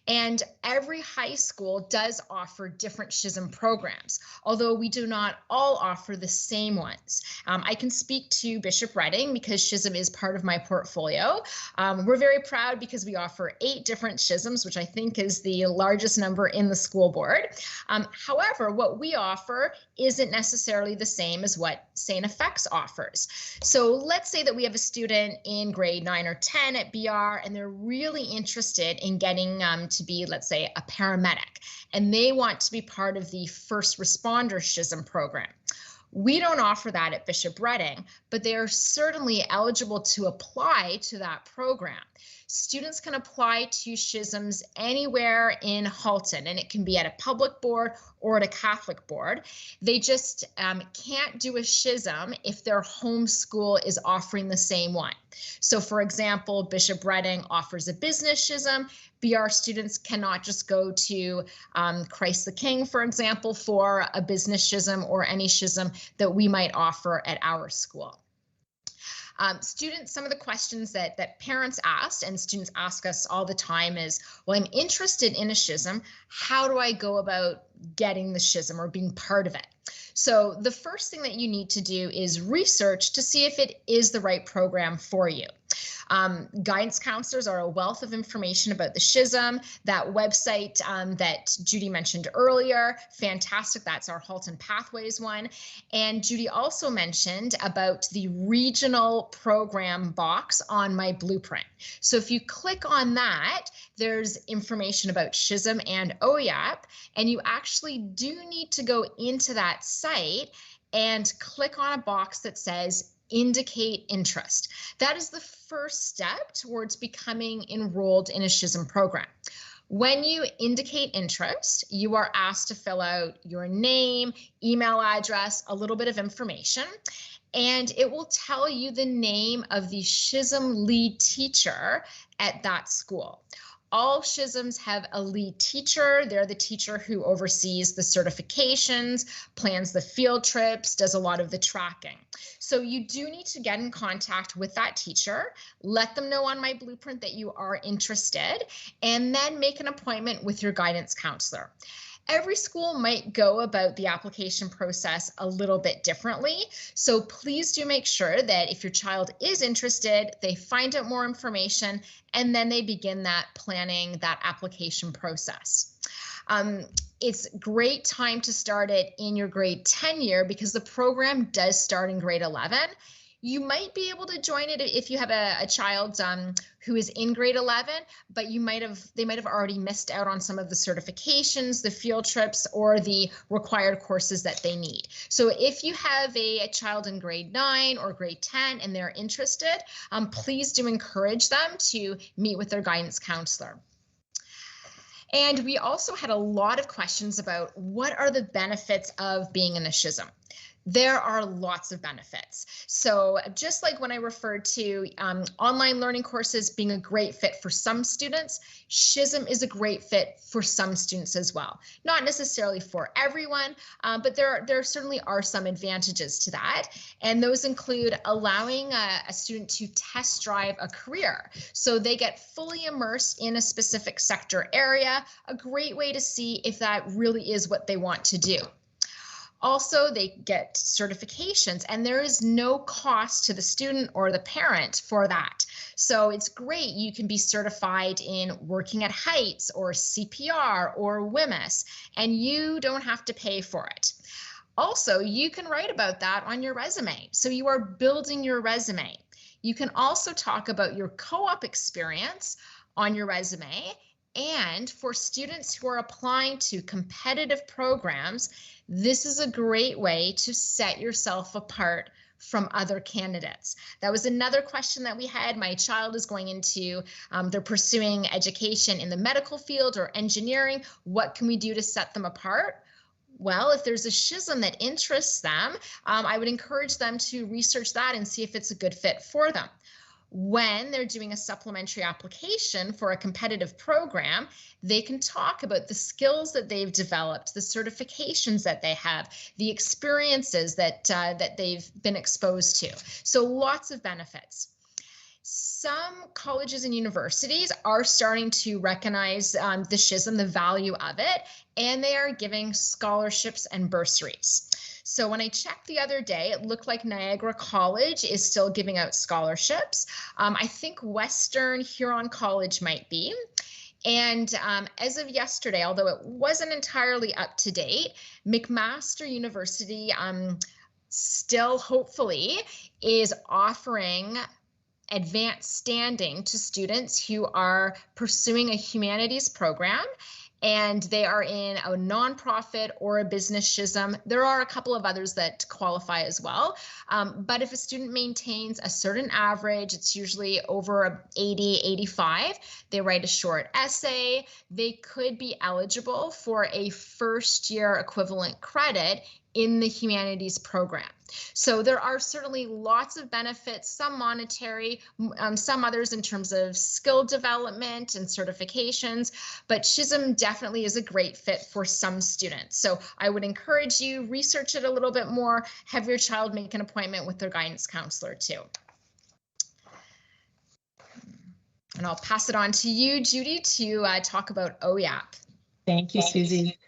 And every high school does offer different SHISM programs, although we do not all offer the same ones. I can speak to Bishop Redding because SHISM is part of my portfolio. We're very proud because we offer 8 different SHISMs, which I think is the largest number in the school board. However, what we offer isn't necessarily the same as what St. FX offers. So let's say that we have a student in grade 9 or 10 at BR, and they're really interested in getting to be, let's say, a paramedic, and they want to be part of the first responder SHISM program. We don't offer that at Bishop Redding, but they are certainly eligible to apply to that program. Students can apply to SHISMs anywhere in Halton, and it can be at a public board or at a Catholic board. They just can't do a SHISM if their home school is offering the same one. So for example, Bishop Redding offers a business SHISM. BR students cannot just go to Christ the King, for example, for a business SHISM or any SHISM that we might offer at our school. Students, some of the questions that parents asked and students ask us all the time is, well, I'm interested in a SHISM. How do I go about getting the SHISM or being part of it? So the first thing that you need to do is research to see if it is the right program for you. Guidance counselors are a wealth of information about the SHISM. That website that Judy mentioned earlier, fantastic. That's our Halton Pathways one. And Judy also mentioned about the regional program box on my blueprint. So if you click on that, there's information about SHISM and OYAP, and you actually do need to go into that site and click on a box that says indicate interest. That is the first step towards becoming enrolled in a SHISM program. When you indicate interest, you are asked to fill out your name, email address, a little bit of information, and it will tell you the name of the SHSM lead teacher at that school. All SHSMs have a lead teacher. They're the teacher who oversees the certifications, plans the field trips, does a lot of the tracking. So you do need to get in contact with that teacher, let them know on My Blueprint that you are interested, and then make an appointment with your guidance counselor. Every school might go about the application process a little bit differently. So please do make sure that if your child is interested, they find out more information and then they begin that planning, that application process. It's great time to start it in your grade 10 year because the program does start in grade 11. You might be able to join it if you have a child who is in grade 11, but they might have already missed out on some of the certifications, the field trips, or the required courses that they need. So if you have a child in grade 9 or grade 10 and they're interested, please do encourage them to meet with their guidance counselor. And we also had a lot of questions about what are the benefits of being in a SHSM. There are lots of benefits. So just like when I referred to online learning courses being a great fit for some students, SHSM is a great fit for some students as well. Not necessarily for everyone, but there certainly are some advantages to that. And those include allowing a student to test drive a career. So they get fully immersed in a specific sector area, a great way to see if that really is what they want to do. Also, they get certifications and there is no cost to the student or the parent for that. So it's great. You can be certified in working at heights or CPR or WMIS, and you don't have to pay for it. Also, you can write about that on your resume. So you are building your resume. You can also talk about your co-op experience on your resume. And for students who are applying to competitive programs, this is a great way to set yourself apart from other candidates. That was another question that we had. My child is going into, they're pursuing education in the medical field or engineering. What can we do to set them apart? Well, if there's a SHSM that interests them, I would encourage them to research that and see if it's a good fit for them. When they're doing a supplementary application for a competitive program, they can talk about the skills that they've developed, the certifications that they have, the experiences that they've been exposed to. So lots of benefits. Some colleges and universities are starting to recognize the SHSM, the value of it, and they are giving scholarships and bursaries. So when I checked the other day, it looked like Niagara College is still giving out scholarships. I think Western Huron College might be. And as of yesterday, although it wasn't entirely up to date, McMaster University still hopefully is offering advanced standing to students who are pursuing a humanities program. And they are in a nonprofit or a business SHSM. There are a couple of others that qualify as well. But if a student maintains a certain average, it's usually over 80, 85, they write a short essay, they could be eligible for a first year equivalent credit in the humanities program. So there are certainly lots of benefits, some monetary, some others in terms of skill development and certifications, but SHSM definitely is a great fit for some students. So I would encourage you, research it a little bit more, have your child make an appointment with their guidance counselor too. And I'll pass it on to you, Judy, to talk about OYAP. Thank you, Susie.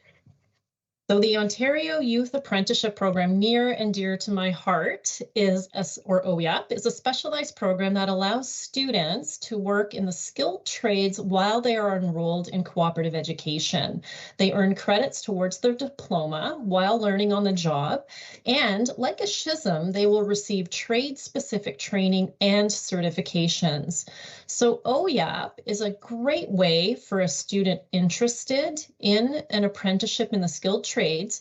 So the Ontario Youth Apprenticeship Program, near and dear to my heart, or OYAP, is a specialized program that allows students to work in the skilled trades while they are enrolled in cooperative education. They earn credits towards their diploma while learning on the job, and like a SHSM, they will receive trade-specific training and certifications. So OYAP is a great way for a student interested in an apprenticeship in the skilled trades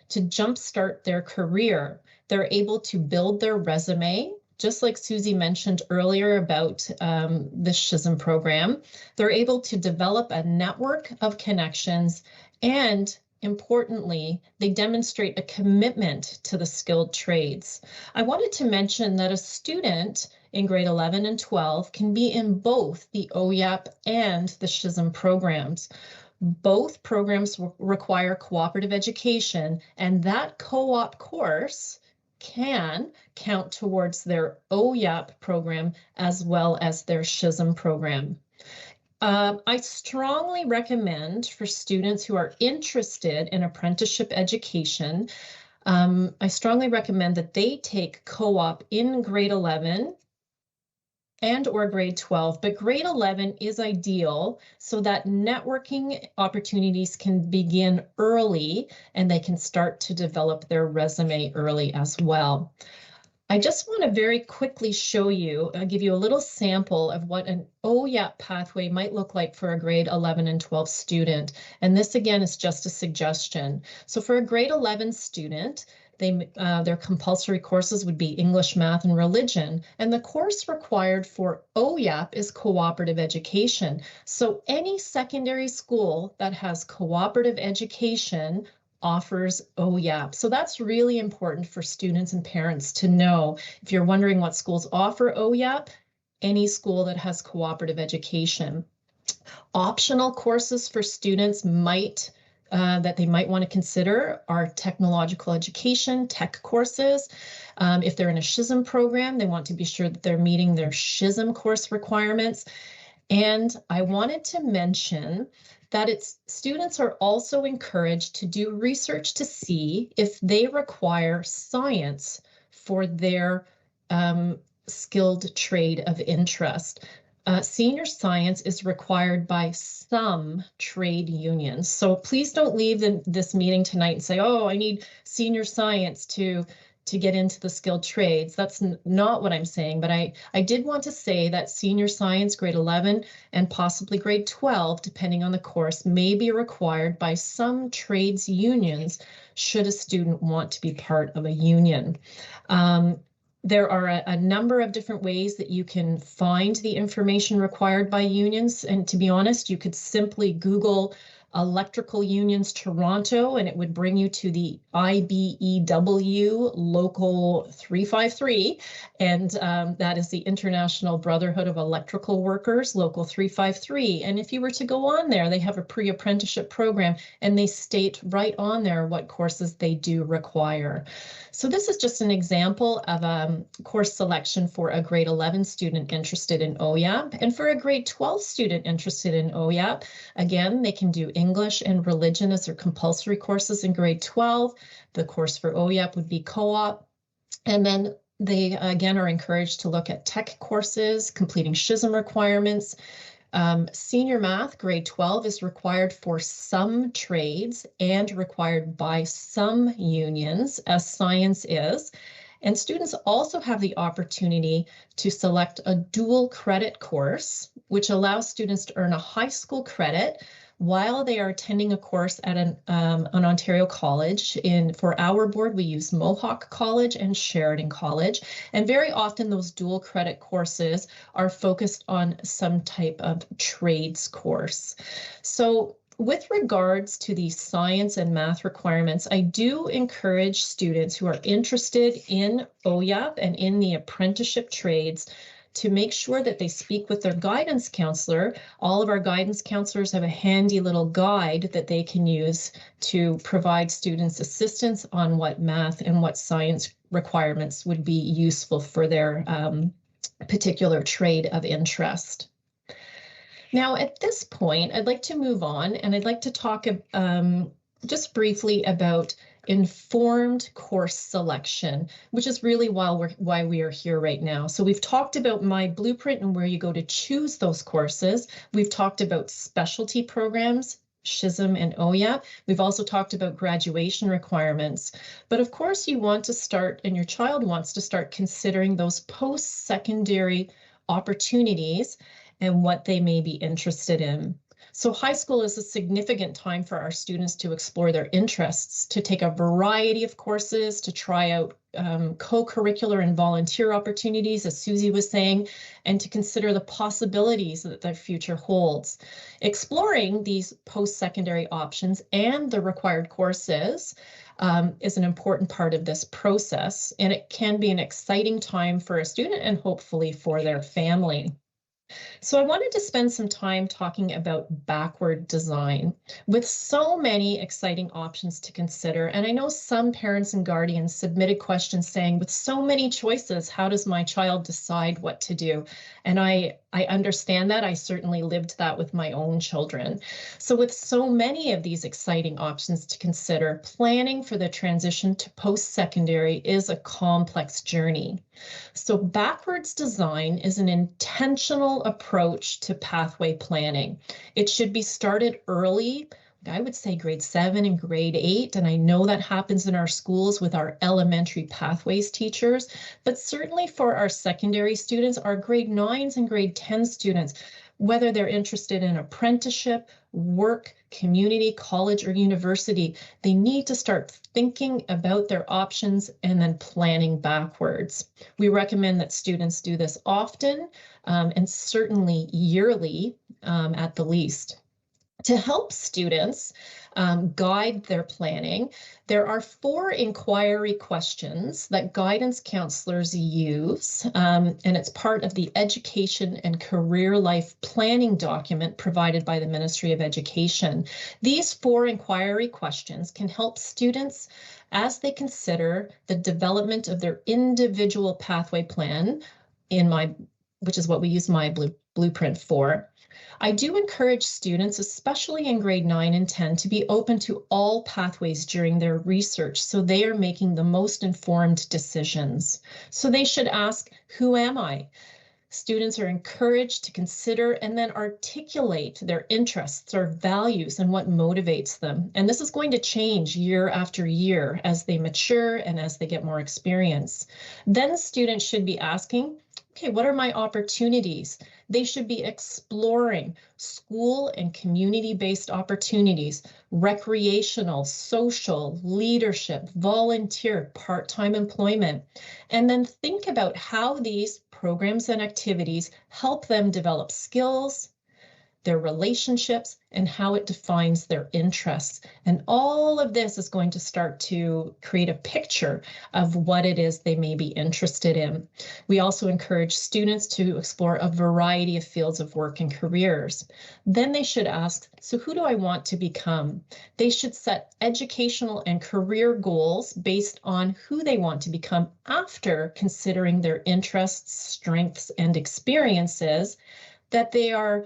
to jumpstart their career. They're able to build their resume, just like Susie mentioned earlier about the SHISM program, they're able to develop a network of connections, and importantly, they demonstrate a commitment to the skilled trades. I wanted to mention that a student in grade 11 and 12 can be in both the OYAP and the SHISM programs. Both programs require cooperative education, and that co-op course can count towards their OYAP program as well as their SHISM program. I strongly recommend for students who are interested in apprenticeship education, I strongly recommend that they take co-op in grade 11 and or grade 12, but grade 11 is ideal so that networking opportunities can begin early and they can start to develop their resume early as well. I just want to very quickly show you, give you a little sample of what an OYAP pathway might look like for a grade 11 and 12 student. And this again is just a suggestion. So for a grade 11 student, their compulsory courses would be English, math, and religion. And the course required for OYAP is cooperative education. So any secondary school that has cooperative education offers OYAP. So that's really important for students and parents to know. If you're wondering what schools offer OYAP, any school that has cooperative education. Optional courses for students that they might want to consider are technological education, tech courses. If they're in a SHISM program, they want to be sure that they're meeting their SHISM course requirements. And I wanted to mention that students are also encouraged to do research to see if they require science for their skilled trade of interest. Senior science is required by some trade unions. So please don't leave this meeting tonight and say, oh, I need senior science to get into the skilled trades. That's not what I'm saying, but I did want to say that senior science grade 11 and possibly grade 12, depending on the course, may be required by some trades unions should a student want to be part of a union. There are a number of different ways that you can find the information required by unions. And to be honest, you could simply Google Electrical Unions Toronto, and it would bring you to the IBEW Local 353, and that is the International Brotherhood of Electrical Workers, Local 353. And if you were to go on there, they have a pre-apprenticeship program, and they state right on there what courses they do require. So this is just an example of a course selection for a grade 11 student interested in OYAP, and for a grade 12 student interested in OYAP, again, they can do English and religion as their compulsory courses in grade 12. The course for OYAP would be co-op. And then they, again, are encouraged to look at tech courses, completing SHISM requirements. Senior math, grade 12, is required for some trades and required by some unions, as science is. And students also have the opportunity to select a dual credit course, which allows students to earn a high school credit while they are attending a course at an Ontario college. For our board, we use Mohawk College and Sheridan College. And very often those dual credit courses are focused on some type of trades course. So with regards to the science and math requirements, I do encourage students who are interested in OYAP and in the apprenticeship trades to make sure that they speak with their guidance counselor. All of our guidance counselors have a handy little guide that they can use to provide students assistance on what math and what science requirements would be useful for their particular trade of interest. Now, at this point, I'd like to move on, and I'd like to talk just briefly about informed course selection, which is really why we are here right now. So we've talked about My Blueprint and where you go to choose those courses. We've talked about specialty programs, SHISM and OYAP. We've also talked about graduation requirements. But of course, you want to start, and your child wants to start considering those post-secondary opportunities and what they may be interested in. So high school is a significant time for our students to explore their interests, to take a variety of courses, to try out co-curricular and volunteer opportunities, as Susie was saying, and to consider the possibilities that their future holds. Exploring these post-secondary options and the required courses is an important part of this process, and it can be an exciting time for a student and hopefully for their family. So I wanted to spend some time talking about backward design with so many exciting options to consider. And I know some parents and guardians submitted questions saying, with so many choices, how does my child decide what to do? And I understand that. I certainly lived that with my own children. So with so many of these exciting options to consider, planning for the transition to post-secondary is a complex journey. So backwards design is an intentional approach to pathway planning. It should be started early. I would say grade 7 and grade 8, and I know that happens in our schools with our elementary pathways teachers, but certainly for our secondary students, our grade 9s and grade 10 students, whether they're interested in apprenticeship, work, community, college, or university, they need to start thinking about their options and then planning backwards. We recommend that students do this often and certainly yearly at the least. To help students guide their planning, there are 4 inquiry questions that guidance counselors use, and it's part of the Education and Career Life Planning document provided by the Ministry of Education. These 4 inquiry questions can help students as they consider the development of their individual pathway plan, which is what we use my blueprint for. I do encourage students, especially in grade 9 and 10, to be open to all pathways during their research so they are making the most informed decisions. So they should ask, who am I? Students are encouraged to consider and then articulate their interests or values and what motivates them. And this is going to change year after year as they mature and as they get more experience. Then students should be asking, okay, what are my opportunities? They should be exploring school and community-based opportunities, recreational, social, leadership, volunteer, part-time employment, and then think about how these programs and activities help them develop skills, their relationships, and how it defines their interests. And all of this is going to start to create a picture of what it is they may be interested in. We also encourage students to explore a variety of fields of work and careers. Then they should ask, so who do I want to become? They should set educational and career goals based on who they want to become after considering their interests, strengths, and experiences that they are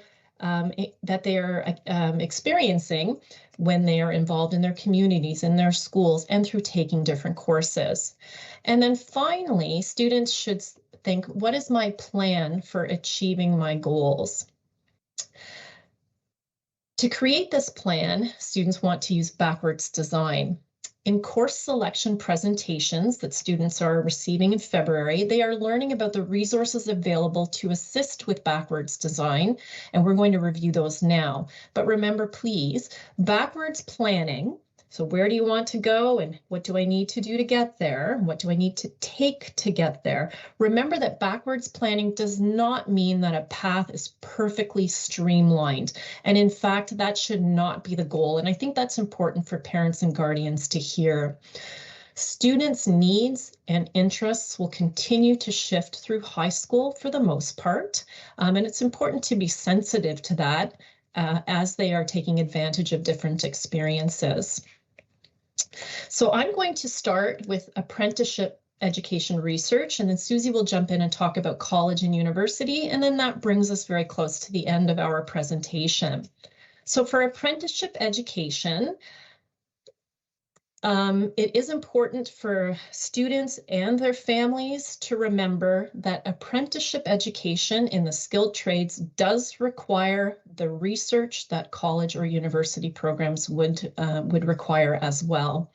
experiencing when they are involved in their communities, in their schools, and through taking different courses. And then finally, students should think, what is my plan for achieving my goals? To create this plan, students want to use backwards design. In course selection presentations that students are receiving in February, they are learning about the resources available to assist with backwards design, and we're going to review those now. But remember, please, backwards planning, so where do you want to go and what do I need to do to get there? What do I need to take to get there? Remember that backwards planning does not mean that a path is perfectly streamlined. And in fact, that should not be the goal. And I think that's important for parents and guardians to hear. Students' needs and interests will continue to shift through high school for the most part. And it's important to be sensitive to that as they are taking advantage of different experiences. So I'm going to start with apprenticeship education research, and then Susie will jump in and talk about college and university, and then that brings us very close to the end of our presentation. So for apprenticeship education, it is important for students and their families to remember that apprenticeship education in the skilled trades does require the research that college or university programs would require as well.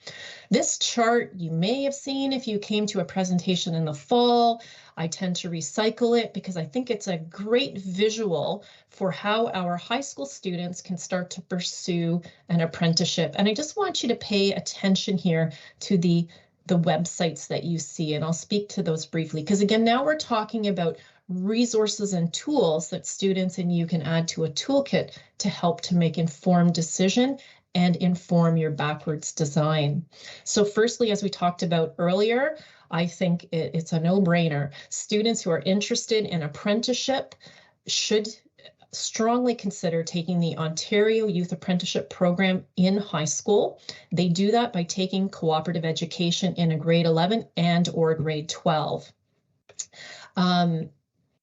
This chart you may have seen if you came to a presentation in the fall. I tend to recycle it because I think it's a great visual for how our high school students can start to pursue an apprenticeship. And I just want you to pay attention here to the the websites that you see, and I'll speak to those briefly, because again, now we're talking about resources and tools that students and you can add to a toolkit to help to make informed decision and inform your backwards design. So firstly, as we talked about earlier, I think it's a no-brainer. Students who are interested in apprenticeship should strongly consider taking the Ontario Youth Apprenticeship Program in high school. They do that by taking cooperative education in a grade 11 and or grade 12. And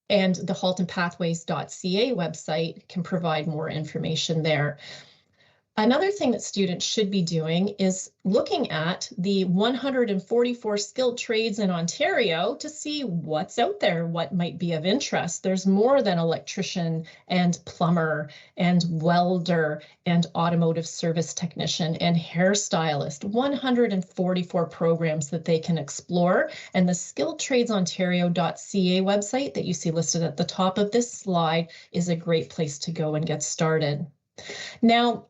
the haltonpathways.ca website can provide more information there. Another thing that students should be doing is looking at the 144 skilled trades in Ontario to see what's out there, what might be of interest. There's more than electrician and plumber and welder and automotive service technician and hairstylist, 144 programs that they can explore. And the skilledtradesontario.ca website that you see listed at the top of this slide is a great place to go and get started. Now,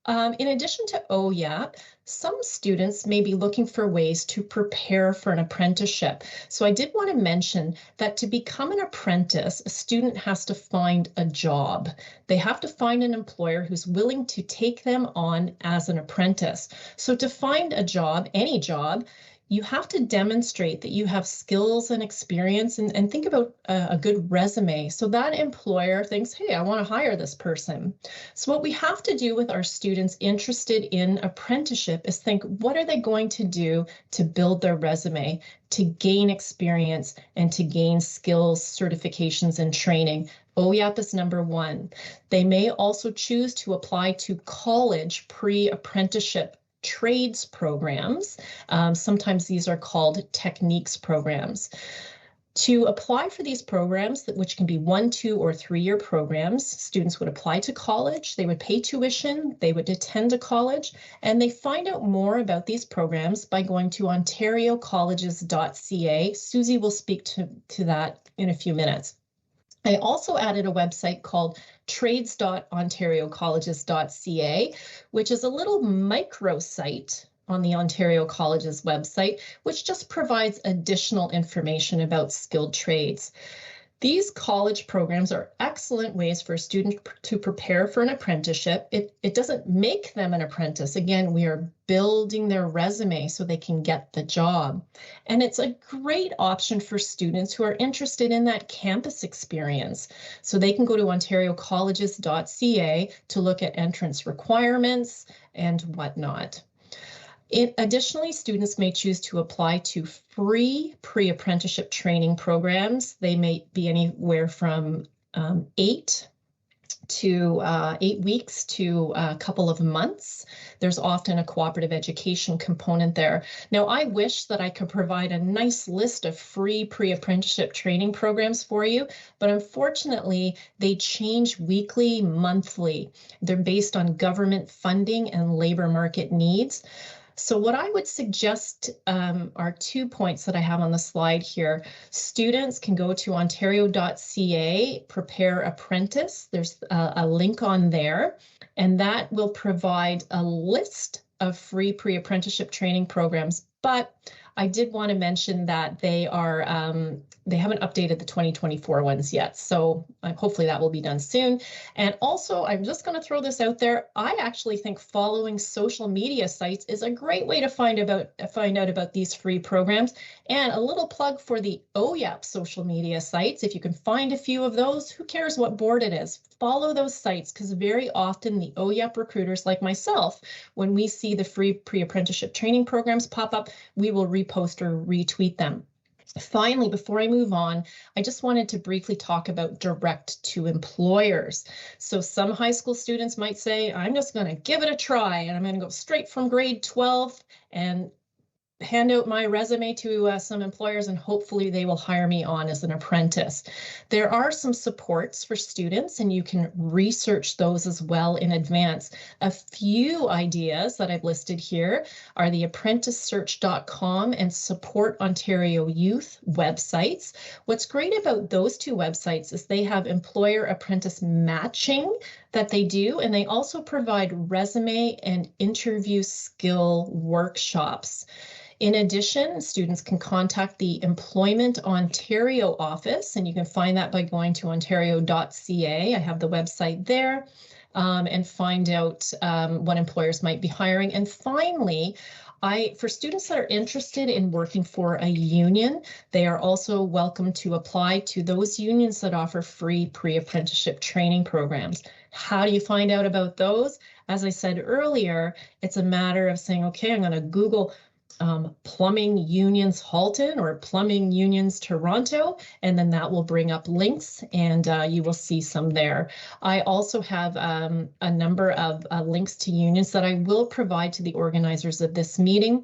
in addition to OYAP, some students may be looking for ways to prepare for an apprenticeship. So I did want to mention that to become an apprentice, a student has to find a job. They have to find an employer who's willing to take them on as an apprentice. So to find a job, any job, you have to demonstrate that you have skills and experience, and think about a good resume. So that employer thinks, hey, I want to hire this person. So what we have to do with our students interested in apprenticeship is think, what are they going to do to build their resume, to gain experience, and to gain skills, certifications, and training? OYAP is number one. They may also choose to apply to college pre-apprenticeship trades programs. Sometimes these are called techniques programs. To apply for these programs, which can be 1, 2, or 3-year programs, students would apply to college, they would pay tuition, they would attend a college, and they find out more about these programs by going to ontariocolleges.ca. Susie will speak to that in a few minutes. I also added a website called trades.ontariocolleges.ca, which is a little micro site on the Ontario Colleges website, which just provides additional information about skilled trades. These college programs are excellent ways for a student to prepare for an apprenticeship. It doesn't make them an apprentice. Again, we are building their resume so they can get the job. And it's a great option for students who are interested in that campus experience. So they can go to ontariocolleges.ca to look at entrance requirements and whatnot. Additionally, students may choose to apply to free pre-apprenticeship training programs. They may be anywhere from 8 weeks to a couple of months. There's often a cooperative education component there. Now, I wish that I could provide a nice list of free pre-apprenticeship training programs for you, but unfortunately, they change weekly, monthly. They're based on government funding and labor market needs. So what I would suggest are 2 points that I have on the slide here. Students can go to ontario.ca, prepare apprentice. There's a link on there, and that will provide a list of free pre-apprenticeship training programs. But I did want to mention that they haven't updated the 2024 ones yet. So hopefully that will be done soon. And also, I'm just going to throw this out there. I actually think following social media sites is a great way to find out about these free programs. And a little plug for the OYAP social media sites. If you can find a few of those, who cares what board it is? Follow those sites, because very often the OYAP recruiters like myself, when we see the free pre-apprenticeship training programs pop up, we will repost or retweet them. Finally, before I move on, I just wanted to briefly talk about direct to employers. So some high school students might say, I'm just going to give it a try, and I'm going to go straight from grade 12 and hand out my resume to some employers, and hopefully they will hire me on as an apprentice. There are some supports for students, and you can research those as well in advance. A few ideas that I've listed here are the apprenticesearch.com and Support Ontario Youth websites. What's great about those two websites is they have employer-apprentice matching that they do, and they also provide resume and interview skill workshops. In addition, students can contact the Employment Ontario office, and you can find that by going to ontario.ca. I have the website there, and find out what employers might be hiring. And finally, for students that are interested in working for a union, they are also welcome to apply to those unions that offer free pre-apprenticeship training programs. How do you find out about those? As I said earlier, it's a matter of saying, okay, I'm going to Google plumbing unions Halton or plumbing unions Toronto, and then that will bring up links, and you will see some there. I also have a number of links to unions that I will provide to the organizers of this meeting,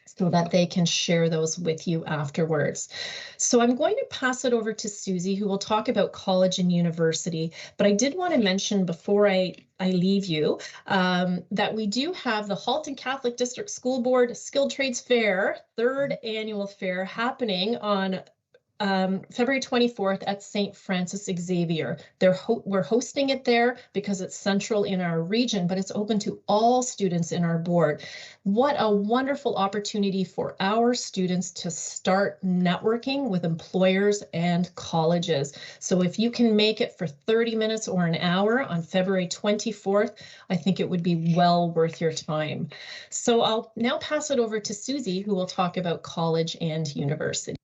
so that they can share those with you afterwards. So I'm going to pass it over to Susie, who will talk about college and university. But I did want to mention before I leave you that we do have the Halton Catholic District School Board Skilled Trades Fair, 3rd annual fair, happening on February 24th at St. Francis Xavier. We're hosting it there because it's central in our region, but it's open to all students in our board. What a wonderful opportunity for our students to start networking with employers and colleges. So if you can make it for 30 minutes or an hour on February 24th, I think it would be well worth your time. So I'll now pass it over to Susie, who will talk about college and university.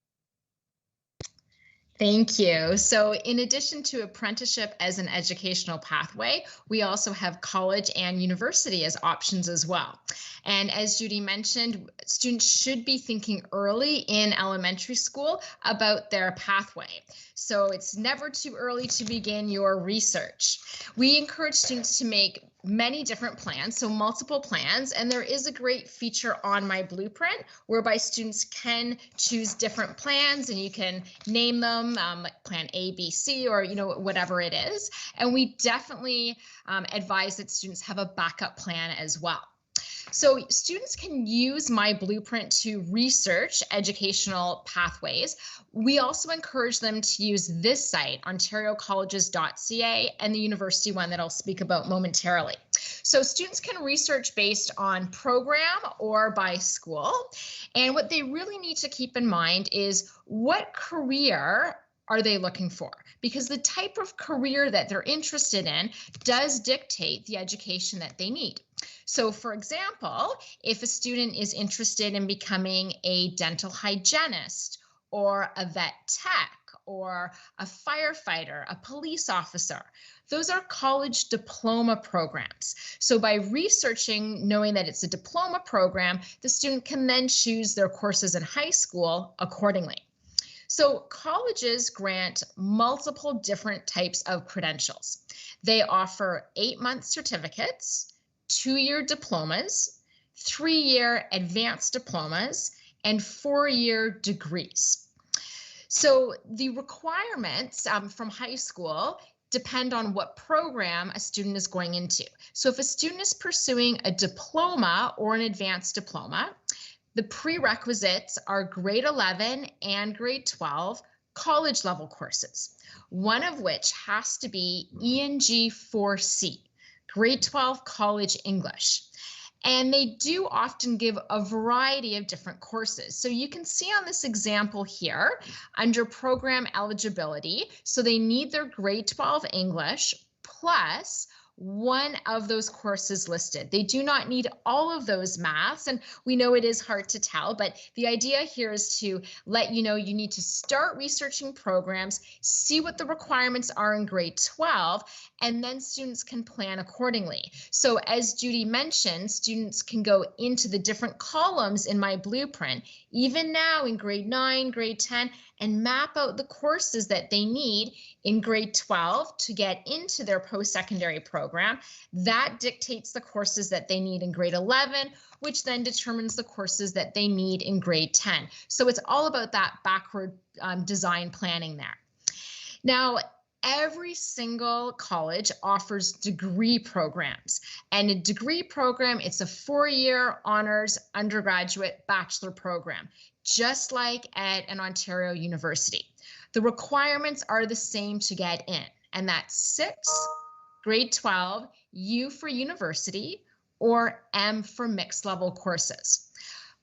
Thank you. So in addition to apprenticeship as an educational pathway, we also have college and university as options as well. And as Judy mentioned, students should be thinking early in elementary school about their pathway. So it's never too early to begin your research. We encourage students to make many different plans, so multiple plans, and there is a great feature on my blueprint whereby students can choose different plans, and you can name them like plan A, B, C, or whatever it is. And we definitely advise that students have a backup plan as well. So students can use my blueprint to research educational pathways. We also encourage them to use this site, ontariocolleges.ca, and the university one that I'll speak about momentarily. So students can research based on program or by school. And what they really need to keep in mind is what career are they looking for? Because the type of career that they're interested in does dictate the education that they need. So for example, if a student is interested in becoming a dental hygienist or a vet tech or a firefighter, a police officer, those are college diploma programs. So by researching, knowing that it's a diploma program, the student can then choose their courses in high school accordingly. So colleges grant multiple different types of credentials. They offer 8-month certificates, 2-year diplomas, 3-year advanced diplomas, and 4-year degrees. So the requirements from high school depend on what program a student is going into. So if a student is pursuing a diploma or an advanced diploma, the prerequisites are grade 11 and grade 12 college level courses, one of which has to be ENG 4C, grade 12 college English. And they do often give a variety of different courses. So you can see on this example here under program eligibility, so they need their grade 12 English plus one of those courses listed. They do not need all of those maths, and we know it is hard to tell, but the idea here is to let you know you need to start researching programs, see what the requirements are in grade 12, and then students can plan accordingly. So as Judy mentioned, students can go into the different columns in my blueprint, even now in grade 9, grade 10, and map out the courses that they need in grade 12 to get into their post-secondary program. That dictates the courses that they need in grade 11, which then determines the courses that they need in grade 10. So it's all about that backward design planning there. Now, every single college offers degree programs, and a degree program, it's a 4-year honors undergraduate bachelor program, just like at an Ontario university. The requirements are the same to get in, and that's 6 grade 12, U for university, or M for mixed level courses.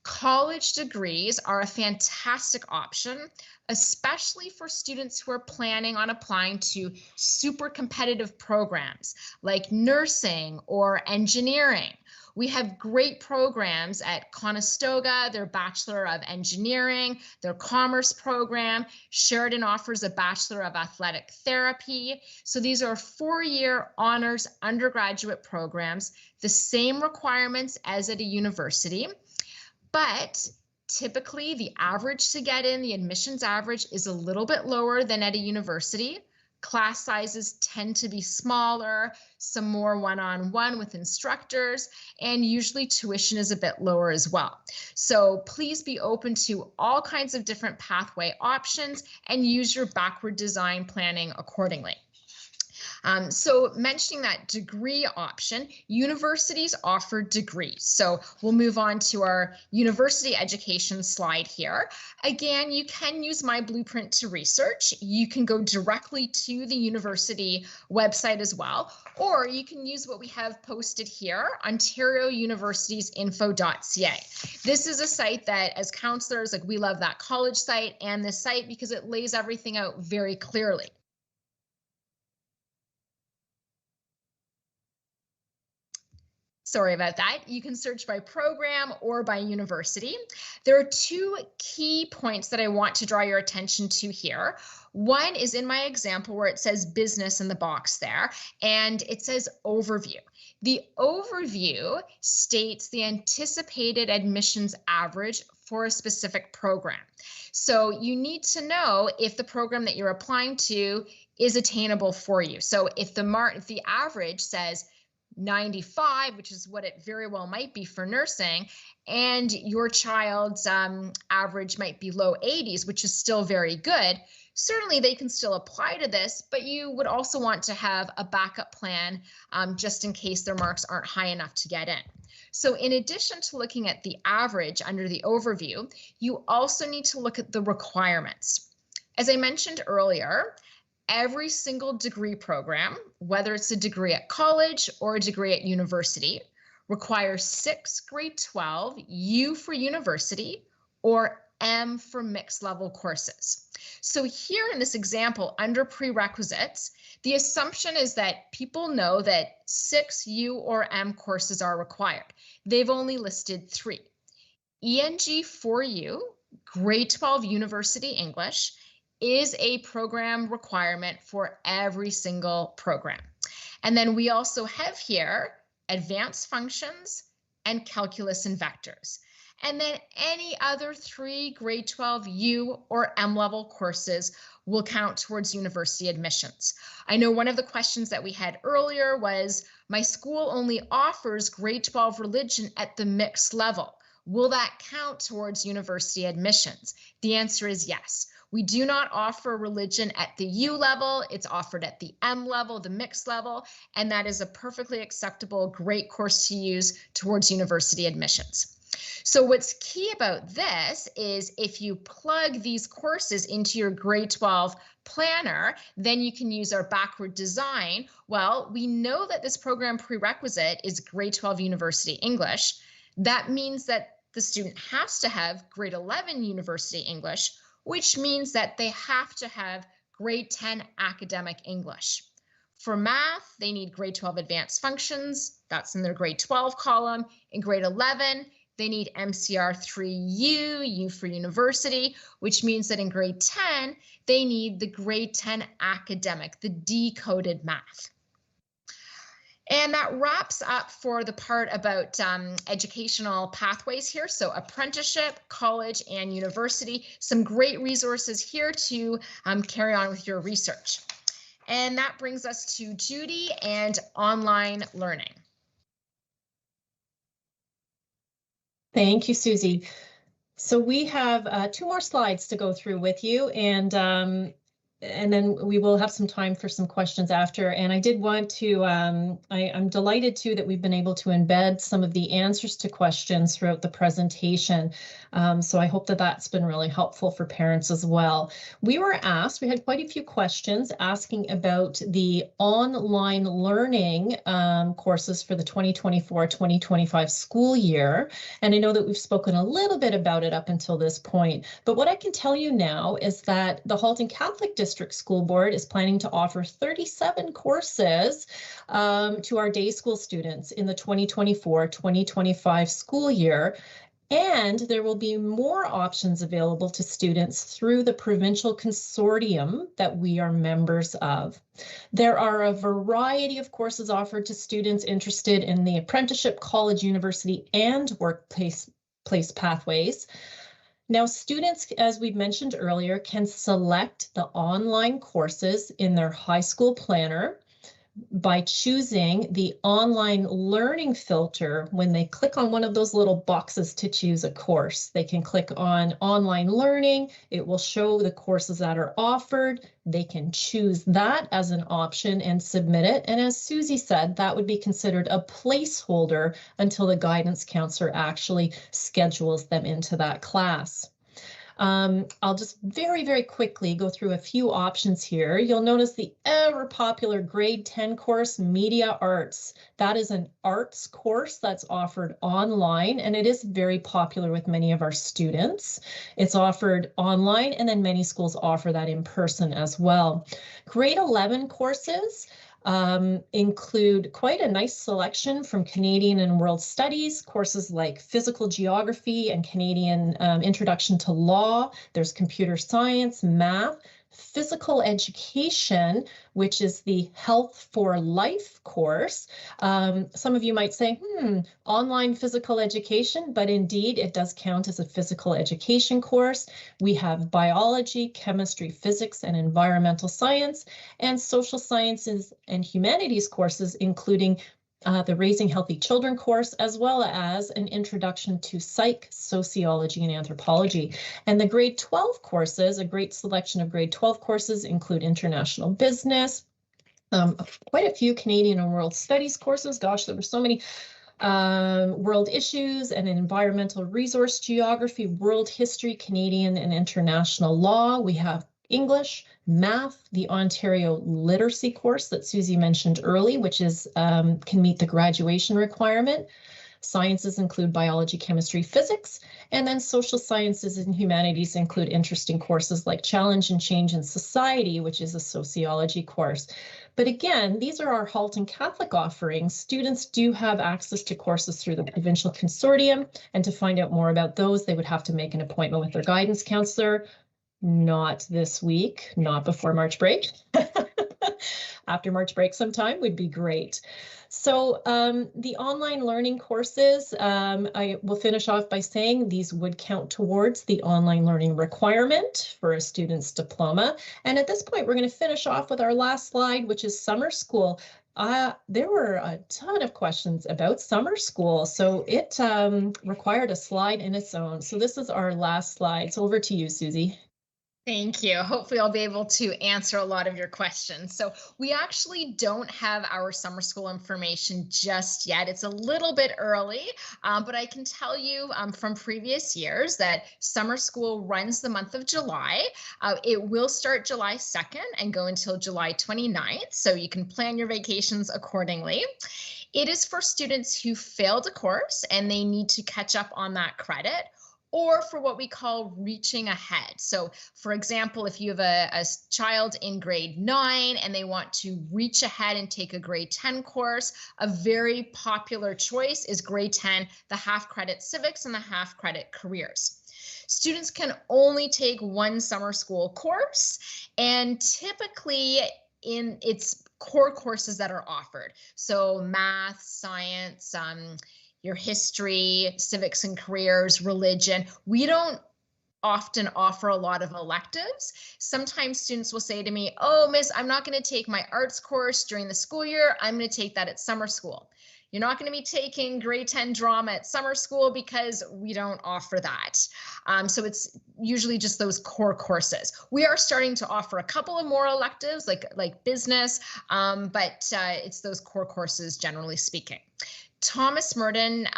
College degrees are a fantastic option, especially for students who are planning on applying to super competitive programs like nursing or engineering. We have great programs at Conestoga, their Bachelor of Engineering, their Commerce program. Sheridan offers a Bachelor of Athletic Therapy. So these are 4-year honors undergraduate programs, the same requirements as at a university. But typically the average to get in, the admissions average, is a little bit lower than at a university. Class sizes tend to be smaller, some more one-on-one with instructors, and usually tuition is a bit lower as well. So please be open to all kinds of different pathway options and use your backward design planning accordingly. So mentioning that degree option, universities offer degrees. So we'll move on to our university education slide here. Again, you can use My Blueprint to research. You can go directly to the university website as well, or you can use what we have posted here, ontariouniversitiesinfo.ca. This is a site that, as counselors, like, we love that college site and this site because it lays everything out very clearly. Sorry about that. You can search by program or by university. There are 2 key points that I want to draw your attention to here. One is in my example where it says business in the box there, and it says overview. The overview states the anticipated admissions average for a specific program. So you need to know if the program that you're applying to is attainable for you. So if the average says 95, which is what it very well might be for nursing, and your child's average might be low 80s, which is still very good, certainly they can still apply to this, but you would also want to have a backup plan just in case their marks aren't high enough to get in. So in addition to looking at the average under the overview, you also need to look at the requirements. As I mentioned earlier, every single degree program, whether it's a degree at college or a degree at university, requires 6 grade 12 U for university or M for mixed level courses. So here in this example, under prerequisites, the assumption is that people know that 6 U or M courses are required. They've only listed 3. ENG 4U, grade 12 university English, is a program requirement for every single program. And then we also have here advanced functions and calculus and vectors. And then any other 3 grade 12 U or M level courses will count towards university admissions. I know one of the questions that we had earlier was, my school only offers grade 12 religion at the mixed level. Will that count towards university admissions? The answer is yes. We do not offer religion at the U level. It's offered at the M level, the mixed level, and that is a perfectly acceptable, great course to use towards university admissions. So what's key about this is if you plug these courses into your grade 12 planner, then you can use our backward design. Well, we know that this program prerequisite is grade 12 university English. That means that the student has to have grade 11 university English, which means that they have to have grade 10 academic English. For math, they need grade 12 advanced functions. That's in their grade 12 column. In grade 11, they need MCR 3U, U for university, which means that in grade 10, they need the grade 10 academic, the decoded math. And that wraps up for the part about educational pathways here. So apprenticeship, college, and university, some great resources here to carry on with your research. And that brings us to Judy and online learning. Thank you, Susie. So we have 2 more slides to go through with you, and and then we will have some time for some questions after. And I did want to, I'm delighted too that we've been able to embed some of the answers to questions throughout the presentation. So I hope that that's been really helpful for parents as well. We were asked, we had quite a few questions asking about the online learning courses for the 2024-2025 school year. And I know that we've spoken a little bit about it up until this point, but what I can tell you now is that the Halton Catholic District School Board is planning to offer 37 courses to our day school students in the 2024-2025 school year. And there will be more options available to students through the provincial consortium that we are members of. There are a variety of courses offered to students interested in the apprenticeship, college, university, and workplace pathways. Now, students, as we mentioned earlier, can select the online courses in their high school planner by choosing the online learning filter. When they click on one of those little boxes to choose a course, they can click on online learning. It will show the courses that are offered. They can choose that as an option and submit it. And as Susie said, that would be considered a placeholder until the guidance counselor actually schedules them into that class. I'll just very quickly go through a few options here. You'll notice the ever popular grade 10 course, Media Arts. That is an arts course that's offered online, and it is very popular with many of our students. It's offered online, and then many schools offer that in person as well. Grade 11 courses include quite a nice selection from Canadian and World Studies, courses like Physical Geography and Canadian Introduction to Law. There's Computer Science, Math, Physical Education, which is the Health for Life course. Some of you might say, online physical education, but indeed it does count as a physical education course. We have biology, chemistry, physics, and environmental science, and social sciences and humanities courses, including the Raising Healthy Children course, as well as an introduction to psych, sociology, and anthropology. And the grade 12 courses, a great selection of grade 12 courses include international business, quite a few Canadian and World Studies courses. Gosh, there were so many. World issues and environmental resource geography, world history, Canadian and international law. We have English, math, the Ontario literacy course that Susie mentioned early, which is can meet the graduation requirement. Sciences include biology, chemistry, physics, and then social sciences and humanities include interesting courses like Challenge and Change in Society, which is a sociology course. But again, these are our Halton Catholic offerings. Students do have access to courses through the provincial consortium, and to find out more about those, they would have to make an appointment with their guidance counselor. Not this week, not before March break. After March break sometime would be great. So the online learning courses, I will finish off by saying these would count towards the online learning requirement for a student's diploma. And at this point, we're going to finish off with our last slide, which is summer school. There were a ton of questions about summer school, so it required a slide in its own. So this is our last slide. So over to you, Susie. Thank you. Hopefully I'll be able to answer a lot of your questions. So we actually don't have our summer school information just yet. It's a little bit early, but I can tell you from previous years that summer school runs the month of July. It will start July 2nd and go until July 29th, so you can plan your vacations accordingly. It is for students who failed a course and they need to catch up on that credit, or for what we call reaching ahead. So for example, if you have a child in grade 9 and they want to reach ahead and take a grade 10 course, a very popular choice is grade 10, the half credit civics and the half credit careers. Students can only take one summer school course, and typically in its core courses that are offered. So math, science, your history, civics and careers, religion. We don't often offer a lot of electives. Sometimes students will say to me, oh, miss, I'm not going to take my arts course during the school year. I'm going to take that at summer school. You're not going to be taking grade 10 drama at summer school because we don't offer that. So it's usually just those core courses. We are starting to offer a couple of more electives like business, but it's those core courses generally speaking. Thomas Merton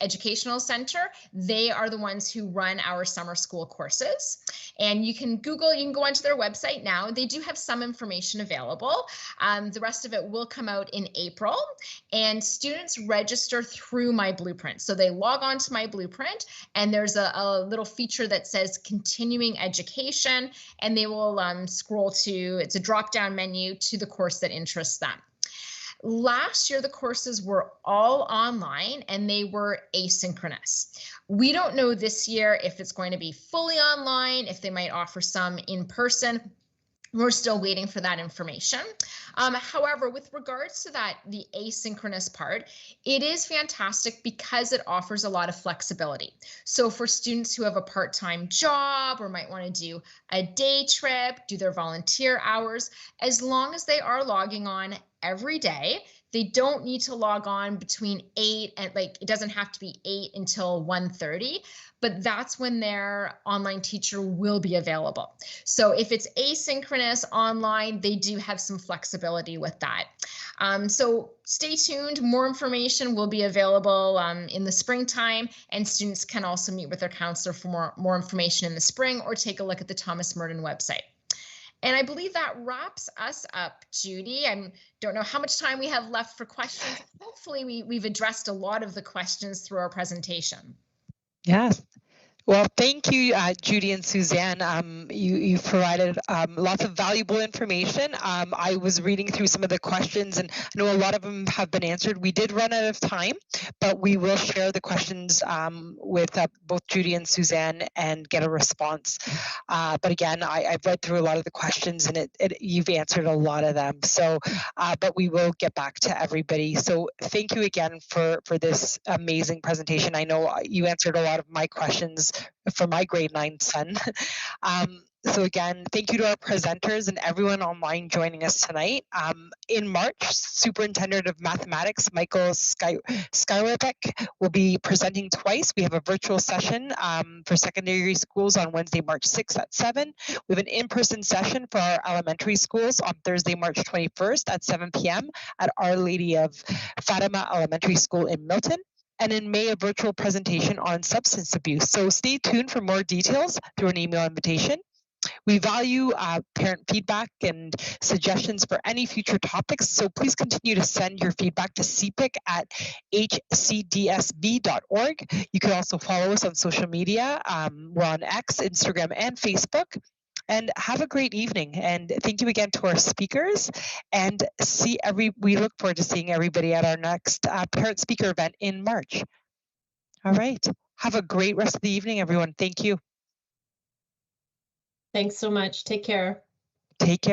Educational Center, they are the ones who run our summer school courses. And you can go onto their website now. They do have some information available. The rest of it will come out in April. And students register through My Blueprint. So they log on to My Blueprint, and there's a little feature that says continuing education, and they will scroll to, it's a drop-down menu to the course that interests them. Last year, the courses were all online and they were asynchronous. We don't know this year if it's going to be fully online, if they might offer some in person. We're still waiting for that information. However, with regards to the asynchronous part, it is fantastic because it offers a lot of flexibility. So for students who have a part-time job or might want to do a day trip, do their volunteer hours, as long as they are logging on every day, they don't need to log on between 8 and it doesn't have to be 8 until 1:30, but that's when their online teacher will be available. So if it's asynchronous online, they do have some flexibility with that. So stay tuned. More information will be available in the springtime, and students can also meet with their counselor for more information in the spring or take a look at the Thomas Merton website. And I believe that wraps us up, Judy. I don't know how much time we have left for questions. Hopefully we've addressed a lot of the questions through our presentation. Yes. Well, thank you, Judy and Suzanne. You provided lots of valuable information. I was reading through some of the questions, and I know a lot of them have been answered. We did run out of time, but we will share the questions with both Judy and Suzanne and get a response. But again, I've read through a lot of the questions, and you've answered a lot of them. So, but we will get back to everybody. So thank you again for this amazing presentation. I know you answered a lot of my questions for my grade 9 son. So again, thank you to our presenters and everyone online joining us tonight. In March, Superintendent of Mathematics, Michael Skylerbeck, will be presenting twice. We have a virtual session for secondary schools on Wednesday, March 6th at 7. We have an in-person session for our elementary schools on Thursday, March 21st at 7 p.m. at Our Lady of Fatima Elementary School in Milton. And in May, a virtual presentation on substance abuse. So stay tuned for more details through an email invitation. We value parent feedback and suggestions for any future topics, so please continue to send your feedback to cpic@hcdsb.org. You can also follow us on social media. We're on X, Instagram, and Facebook. And have a great evening. And thank you again to our speakers. And we look forward to seeing everybody at our next parent speaker event in March. All right. Have a great rest of the evening, everyone. Thank you. Thanks so much. Take care. Take care.